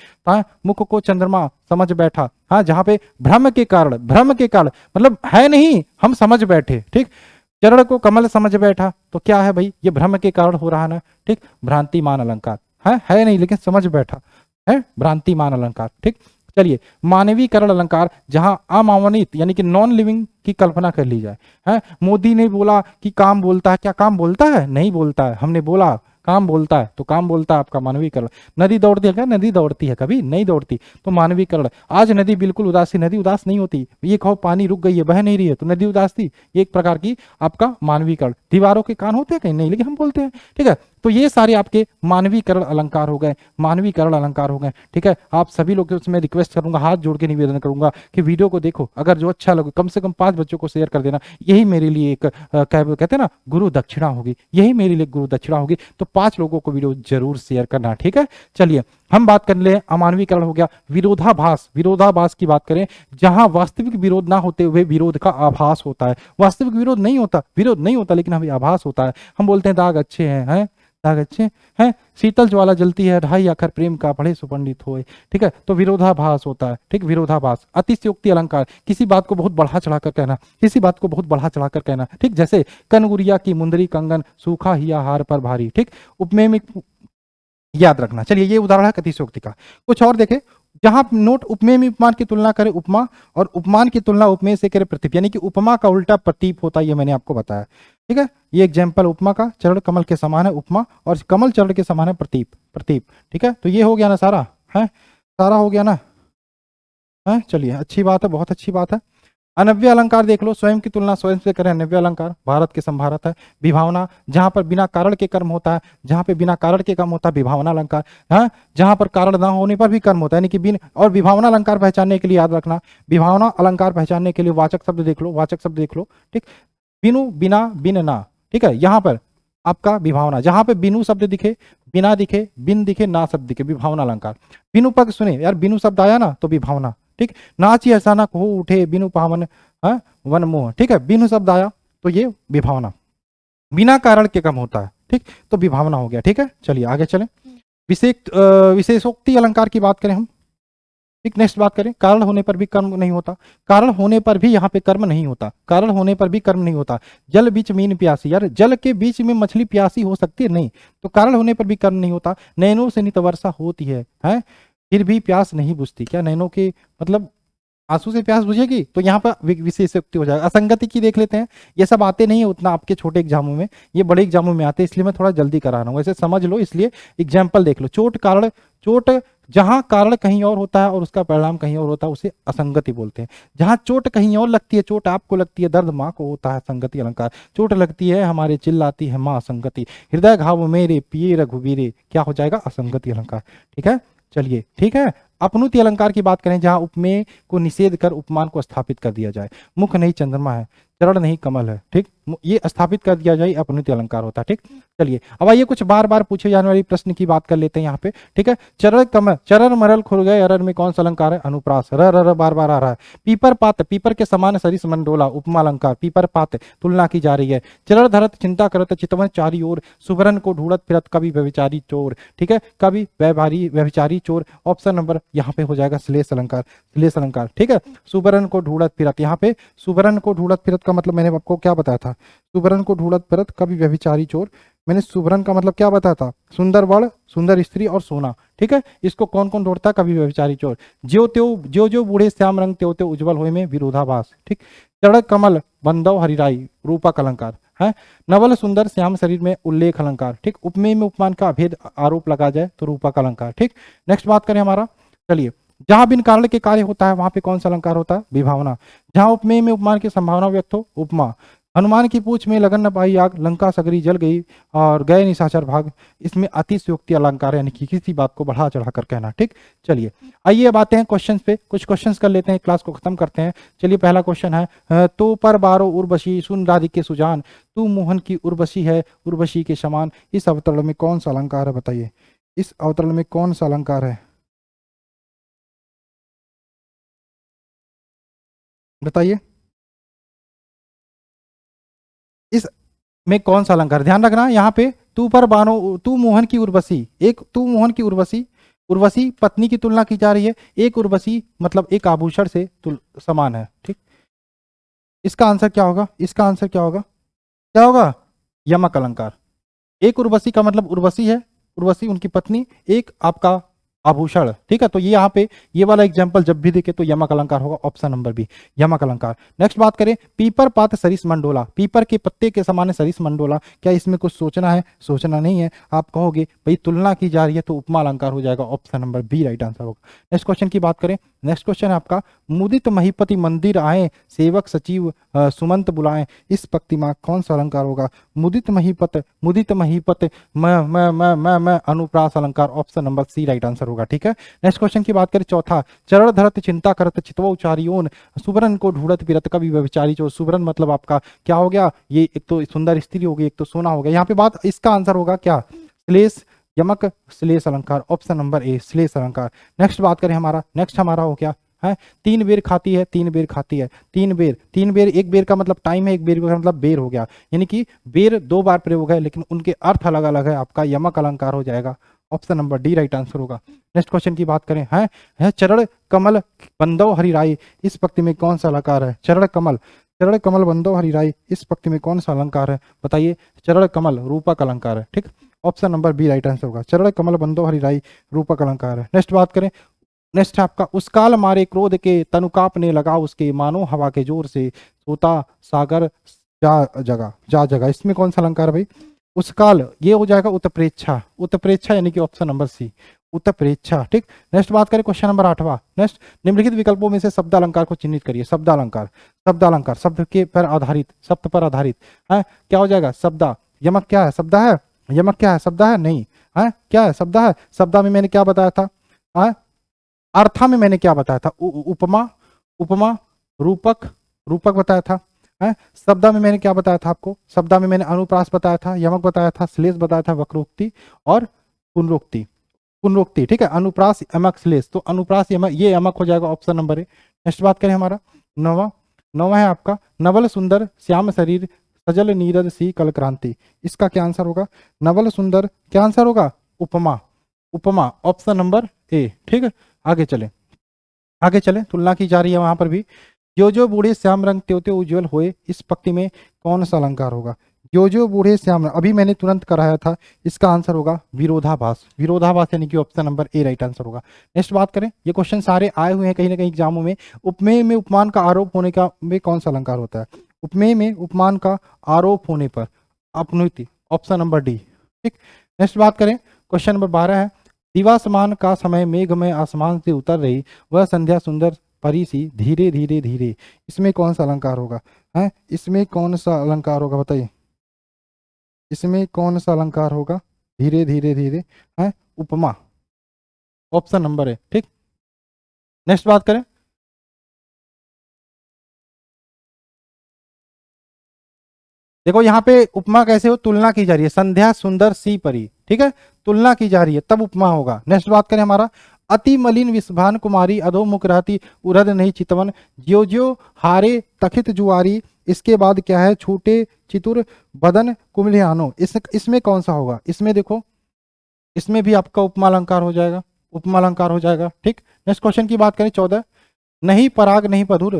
मुख को चंद्रमा समझ बैठा, हाँ, जहां पे भ्रम के कारण मतलब है नहीं, हम समझ बैठे। ठीक, चरण को कमल समझ बैठा, तो क्या है भाई, ये भ्रम के कारण हो रहा ना। ठीक, भ्रांतिमान अलंकार है नहीं लेकिन समझ बैठा है, भ्रांतिमान अलंकार। ठीक, चलिए मानवीकरण अलंकार, जहां अमानवित यानी कि नॉन लिविंग की कल्पना कर ली जाए। है, मोदी ने बोला कि काम बोलता है, क्या काम बोलता है, नहीं बोलता है, हमने बोला काम बोलता है, तो काम बोलता है आपका मानवीकरण। नदी दौड़ती है क्या, नदी दौड़ती है, कभी नहीं दौड़ती, तो मानवीकरण। आज नदी बिल्कुल उदास थी, नदी उदास नहीं होती, ये कहो पानी रुक गई है, बह नहीं रही है, तो नदी उदास थी, ये एक प्रकार की आपका मानवीकरण। दीवारों के कान होते हैं कहीं, नहीं लेकिन हम बोलते हैं। ठीक है, तो ये सारे आपके मानवीकरण अलंकार हो गए, मानवीकरण अलंकार हो गए। ठीक है, आप सभी लोग उसमें रिक्वेस्ट करूंगा, हाथ जोड़ के निवेदन करूंगा कि वीडियो को देखो, अगर जो अच्छा लगे कम से कम 5 बच्चों को शेयर कर देना, यही मेरे लिए एक कहते हैं ना गुरु दक्षिणा होगी, यही मेरे लिए गुरु दक्षिणा होगी। तो 5 लोगों को वीडियो जरूर शेयर करना। ठीक है, चलिए हम बात कर ले, अमानवीकरण हो गया। विरोधाभास, विरोधाभास की बात करें, जहां वास्तविक विरोध ना होते हुए विरोध का आभास होता है। वास्तविक विरोध नहीं होता लेकिन हमें आभास होता है। हम बोलते हैं दाग अच्छे हैं, दाग अच्छे हैं, शीतल ज्वाला जलती है, ढाई आखर प्रेम का पढ़े सुपंडित होए। ठीक है, तो विरोधाभास होता है। ठीक, विरोधाभास। अतिशयोक्ति अलंकार, किसी बात को बहुत बढ़ा चढ़ाकर कहना, किसी बात को बहुत बढ़ा चढ़ाकर कहना। ठीक, जैसे कनगुरिया की मुंदरी कंगन, सूखा हिया हार पर भारी। ठीक, उपमेय में याद रखना। चलिए ये उदाहरण है अतिशयोक्ति का। कुछ और देखें, जहां नोट उपमेय में उपमान की तुलना करे उपमा और उपमान की तुलना उपमेय से करे प्रतीप, यानी कि उपमा का उल्टा प्रतीप होता है, ये मैंने आपको बताया। ठीक है, ये एग्जाम्पल उपमा का, चरण कमल के समान है उपमा और कमल चरण के समान है प्रतीप, प्रतीप। ठीक है, तो ये हो गया ना सारा, है सारा हो गया ना, है चलिए अच्छी बात है, बहुत अच्छी बात है। अनव्य अलंकार देख लो, स्वयं की तुलना स्वयं से करें, अनव्य अलंकार भारत के संभारत है। विभावना, जहां पर बिना कारण के कर्म होता है, जहां पे बिना कारण के कर्म होता है विभावना अलंकार। हाँ, जहां पर कारण ना होने पर भी कर्म होता है, यानी कि बिन और विभावना अलंकार पहचानने के लिए याद रखना, विभावना अलंकार पहचानने के लिए वाचक शब्द देख लो, वाचक शब्द देख लो। ठीक, बिनु, बिना, बिन, ना। ठीक है, यहाँ पर आपका विभावना, जहां पे बिनु शब्द दिखे, बिना दिखे, बिन दिखे, ना शब्द दिखे, विभावना अलंकार। बिनु पग सुने यार, बिनु शब्द आया ना तो विभावना। ठीक, नाची अचानक हो उठे बिनु पावन, हाँ वन मोह। ठीक है, बिनु शब्द आया तो ये विभावना, बिना कारण के कम होता है। ठीक, तो विभावना हो गया। ठीक है, चलिए आगे चलें। विशेषोक्ति अलंकार की बात करें हम। ठीक, नेक्स्ट बात करें, कारण होने पर भी कर्म नहीं होता, कारण होने पर भी यहाँ पे कर्म नहीं होता, कारण होने पर भी कर्म नहीं होता। जल बीच मीन प्यासी, यार जल के बीच में मछली प्यासी हो सकती है नहीं, तो कारण होने पर भी कर्म नहीं होता। नैनों से नित वर्षा होती है, फिर भी प्यास नहीं बुझती, क्या नैनों के मतलब आंसू से प्यास बुझेगी? तो यहाँ पर विशेषोक्ति हो जाएगा। असंगति की देख लेते हैं, ये सब आते नहीं है उतना आपके छोटे एग्जामों में, ये बड़े एग्जामों में आते हैं, इसलिए मैं थोड़ा जल्दी करा रहा हूँ, वैसे समझ लो, इसलिए एग्जाम्पल देख लो। चोट कारण, चोट जहां कारण कहीं और होता है और उसका परिणाम कहीं और होता है उसे असंगति बोलते हैं। जहां चोट कहीं और लगती है, चोट आपको लगती है, दर्द माँ को होता है, संगति अलंकार। चोट लगती है हमारे, चिल्लाती है माँ, असंगति। हृदय घाव मेरे पिए रघुवीरे, क्या हो जाएगा? असंगति अलंकार। ठीक है, चलिए ठीक है। अपनुति अलंकार की बात करें, जहां उपमेय को निषेध कर उपमान को स्थापित कर दिया जाए। मुख नहीं चंद्रमा है, चरण नहीं कमल है, ठीक, ये स्थापित कर दिया जाए, अपनुति अलंकार होता है। ठीक, चलिए अब आइए कुछ बार बार पूछे जाने वाली प्रश्न की बात कर लेते हैं यहाँ पे। ठीक है, चरण कमल, चरण मरल खुल गए, अरर में कौन सा अलंकार है? अनुप्रास। र र बार बार आ रहा है। पीपर पात, पीपर के समान सरिस मंडोला, उपमा अलंकार। पीपर पात तुलना की जा रही है। चरण धरत चिंता करत, चितवन चारी ओर, सुभरन को ढूंढत फिरत, कभी व्यभिचारी चोर। ठीक है, कभी व्यभिचारी चोर, ऑप्शन नंबर यहाँ पे हो जाएगा श्लेष अलंकार, श्लेष अलंकार। ठीक है, सुभरन को ढूंढत फिरत, यहाँ पे सुभरन को ढूंढत फिरत का मतलब मैंने आपको क्या बताया था? सुभरन को ढूंढत फिरत, कभी व्यभिचारी चोर। मैंने सुभरन का मतलब क्या बताया था? सुंदर वर्ण, सुंदर स्त्री और सोना। ठीक है, इसको कौन कौन ढूंढता? कभी व्यभिचारी चोर। ज्यो त्यो, ज्यो ज्यो बूढ़े श्याम रंग, त्यो त्यो उज्जवल होय में विरोधाभास। ठीक, चढ़क कमल बंदव हरिराई, रूपक अलंकार है। नवल सुंदर श्याम शरीर में उल्लेख अलंकार। ठीक, उपमेय में उपमान का अभेद आरोप लगा जाए तो रूपक अलंकार। ठीक, नेक्स्ट बात करें हमारा, चलिए, जहां बिन कारण के कार्य होता है वहां पे कौन सा अलंकार होता है? विभावना। जहां उपमेय में उपमान की संभावना व्यक्त हो, उपमा। हनुमान की पूछ में लगन न पाई आग, लंका सगरी जल गई और गए निशाचर भाग, इसमें अतिशयोक्ति अलंकार, यानी कि किसी बात को बढ़ा चढ़ाकर कहना। ठीक, चलिए आइए अब आते हैं क्वेश्चंस पे, कुछ क्वेश्चंस कर लेते हैं, क्लास को खत्म करते हैं। चलिए पहला क्वेश्चन है, तो पर बारो उर्वशी, सुन राधिके सुजान, तू मोहन की उर्वशी है, उर्वशी के समान। इस अवतरण में कौन सा अलंकार है? बताइए, इस अवतरण में कौन सा अलंकार है? बताइए, इस में कौन सा अलंकार? ध्यान रखना यहाँ पे, तू पर बानो, तू मोहन की उर्वशी, एक तू मोहन की उर्वशी, उर्वशी पत्नी की तुलना की जा रही है, एक उर्वशी मतलब एक आभूषण से समान है। ठीक, इसका आंसर क्या होगा? इसका आंसर क्या होगा? क्या होगा? यमक अलंकार। एक उर्वशी का मतलब उर्वशी है, उर्वशी उनकी पत्नी, एक आपका आभूषण। ठीक है, तो ये यहाँ पे ये वाला एग्जांपल जब भी देखे तो यमक अलंकार होगा, ऑप्शन नंबर बी, यमक अलंकार। नेक्स्ट बात करें, पीपर पात सरिस मंडोला, पीपर के पत्ते के समान सरिस मंडोला, क्या इसमें कुछ सोचना है? सोचना नहीं है। आप कहोगे भाई तुलना की जा रही है तो उपमा अलंकार हो जाएगा, option number B right answer होगा। नेक्स्ट क्वेश्चन की बात करें, नेक्स्ट क्वेश्चन है आपका, मुदित महीपति मंदिर आए, सेवक सचिव सुमंत बुलाएं, इस पंक्ति में कौन सा अलंकार होगा? मुदित महीपत, मुदित महीपत मैं अनुप्रास अलंकार, option number C right answer होगा। ठीक है, नेक्स्ट क्वेश्चन की बात करें, चौथा, चरण धरत चिंता करत, चितवो चारियोन, सुबरन को ढूंढत फिरत, कभी व्यभिचारी चोर। सुबरन मतलब आपका क्या हो गया? ये एक तो सुंदर स्त्री होगी, एक तो सोना हो गया। यहाँ पे बात, इसका आंसर होगा क्या? श्लेष, यमक श्लेष अलंकार, ऑप्शन नंबर ए श्लेष अलंकार। नेक्स्ट बात करें हमारा, नेक्स्ट हमारा हो क्या है? तीन बेर खाती है, तीन बेर खाती है, तीन बेर, तीन बेर, एक बेर का मतलब टाइम है, एक बेर का मतलब बेर हो गया, यानी कि बेर दो बार प्रयोग है लेकिन उनके अर्थ अलग अलग है, आपका यमक अलंकार हो जाएगा, option number D right answer होगा। नेक्स्ट क्वेश्चन की बात करें, है चरण कमल बंदो हरिराई, इस पंक्ति में कौन सा अलंकार है? चरण कमल, चरण कमल बंदो हरिराई, इस पंक्ति में कौन सा अलंकार है? बताइए, चरण कमल रूपक अलंकार है। ठीक, option number B right answer होगा। चरण कमल बंदो हरिराई रूपक अलंकार है। नेक्स्ट बात करें, नेक्स्ट आपका उस काल मारे क्रोध के तनु कांपने लगा उसके मानो हवा के जोर से सोता सागर जा जगा। इसमें कौन सा अलंकार है भाई? उस काल, ये हो जाएगा उत्प्रेक्षा, उत्प्रेक्षा यानी कि ऑप्शन नंबर सी उत्प्रेक्षा। ठीक, नेक्स्ट बात करें क्वेश्चन नंबर 8वां। नेक्स्ट, निम्नलिखित विकल्पों में से शब्द अलंकार को चिन्हित करिए। शब्द अलंकार, शब्द अलंकार शब्द के पर आधारित, शब्द पर आधारित है, क्या हो जाएगा? शब्दा। यमक क्या है? शब्द है। यमक क्या है? शब्द है। नहीं है, क्या है? शब्द है। शब्दा में मैंने क्या बताया था? है, अर्था में मैंने क्या बताया था? उपमा, उपमा, रूपक, रूपक बताया था। है, शब्दा में मैंने क्या बताया था आपको? शब्दा में मैंने अनुप्रास बताया था, यमक बताया था, श्लेष बताया था, वक्रोक्ति और पुनरोक्ति। पुनरोक्ति, ठीक है, अनुप्रास यमक श्लेष, तो अनुप्रास यमक, ये यमक हो जाएगा ऑप्शन नंबर ए। नेक्स्ट बात करें हमारा नौवां, नौवां है आपका नवल सुंदर श्याम शरीर सजल नीरद सी कल क्रांति। इसका क्या आंसर होगा? नवल सुंदर, क्या आंसर होगा? उपमा, उपमा ऑप्शन नंबर ए। ठीक है, आगे चले, आगे चले, तुलना की जा रही है वहां पर भी। जो बूढ़े श्याम रंग त्यों त्यों उज्ज्वल हुए, इस पंक्ति में कौन सा अलंकार होगा? जो बूढ़े श्याम रंग, अभी मैंने तुरंत कराया था, इसका आंसर होगा विरोधाभास। विरोधाभास यानी कि option number A right answer होगा। नेक्स्ट बात करें, ये क्वेश्चन सारे आए हुए हैं कहीं ना कहीं एग्जामों में। उपमेय में उपमान का आरोप होने का में कौन सा अलंकार होता है? उपमेय में उपमान का आरोप होने पर अपनुति, ऑप्शन नंबर डी। ठीक, नेक्स्ट बात करें क्वेश्चन नंबर 12 है, दिवासमान का समय मेघ में आसमान से उतर रही वह संध्या सुंदर परी सी धीरे धीरे धीरे। इसमें कौन सा अलंकार होगा? है, इसमें कौन सा अलंकार होगा बताइए? इसमें कौन सा अलंकार होगा? धीरे धीरे धीरे है, उपमा, ऑप्शन नंबर है। ठीक, नेक्स्ट बात करें, देखो यहाँ पे उपमा कैसे हो? तुलना की जा रही है, संध्या सुंदर सी परी, ठीक है, तुलना की जा रही है तब उपमा होगा। नेक्स्ट बात करें हमारा, अति मलिन विषभान कुमारी अधोमुख रहती उरद नहीं चितवन ज्यो हारे तखित जुआरी। इसके बाद क्या है? छूटे चितुर बदन कुमलियानो। इसमें कौन सा होगा? इसमें देखो, इसमें भी आपका उपमा अलंकार हो जाएगा, उपमा अलंकार हो जाएगा। ठीक, नेक्स्ट क्वेश्चन की बात करें 14, नहीं पराग नहीं पधुर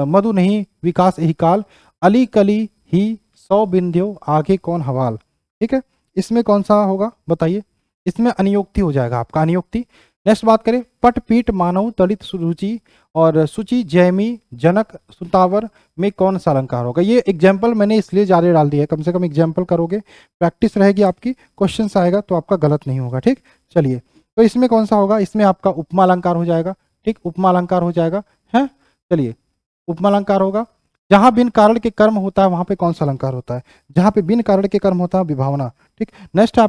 मधु नहीं विकास यही काल अली कली ही सौ बिंध्यो आगे कौन हवाल। ठीक है, इसमें कौन सा होगा बताइए? इसमें अनियोक्ति हो जाएगा आपका, अनियोक्ति। नेक्स्ट बात करें, पट पीट मानव तड़ित सुरुचि और सुचि जैमी जनक सुतावर में कौन सा अलंकार होगा? ये एग्जाम्पल मैंने इसलिए जारी डाल दिया है, कम से कम एग्जाम्पल करोगे, प्रैक्टिस रहेगी आपकी, क्वेश्चन आएगा तो आपका गलत नहीं होगा। ठीक, चलिए, तो इसमें कौन सा होगा? इसमें आपका उपमा अलंकार हो जाएगा। ठीक, उपमा अलंकार हो जाएगा है। चलिए, उपमा अलंकार होगा। जहां बिन कारण के कर्म होता है वहां पे कौन सा अलंकार होता है? जहां पे बिन कारण के कर्म होता है विभावना। ठीक, नेक्स्ट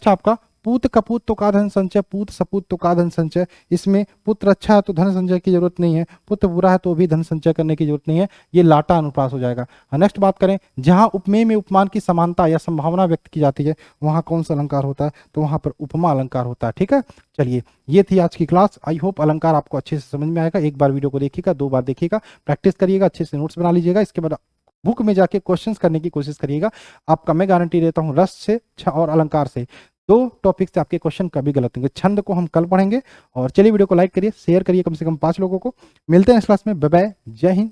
आपका पूत कपूत तो का धन संचय, पूत सपूत तो का धन संचय। इसमें पुत्र अच्छा है तो धन संचय की जरूरत नहीं है, पुत्र बुरा है तो भी धन संचय करने की जरूरत नहीं है, ये लाटा अनुप्रास हो जाएगा। नेक्स्ट बात करें, जहां उपमेय में उपमान की समानता या संभावना व्यक्त की जाती है वहां कौन सा अलंकार होता है? तो वहां पर उपमा अलंकार होता है। ठीक है, चलिए, ये थी आज की क्लास। आई होप अलंकार आपको अच्छे से समझ में आएगा। एक बार वीडियो को देखिएगा, 2 बार देखिएगा, प्रैक्टिस करिएगा, अच्छे से नोट्स बना लीजिएगा, इसके बाद बुक में जाके क्वेश्चंस करने की कोशिश करिएगा। आपका मैं गारंटी देता हूं, रस से और अलंकार से 2 टॉपिक से आपके क्वेश्चन कभी गलत होंगे। छंद को हम कल पढ़ेंगे। और चलिए, वीडियो को लाइक करिए, शेयर करिए कम से कम 5 लोगों को। मिलते हैं इस क्लास में, बाय बाय, जय हिंद।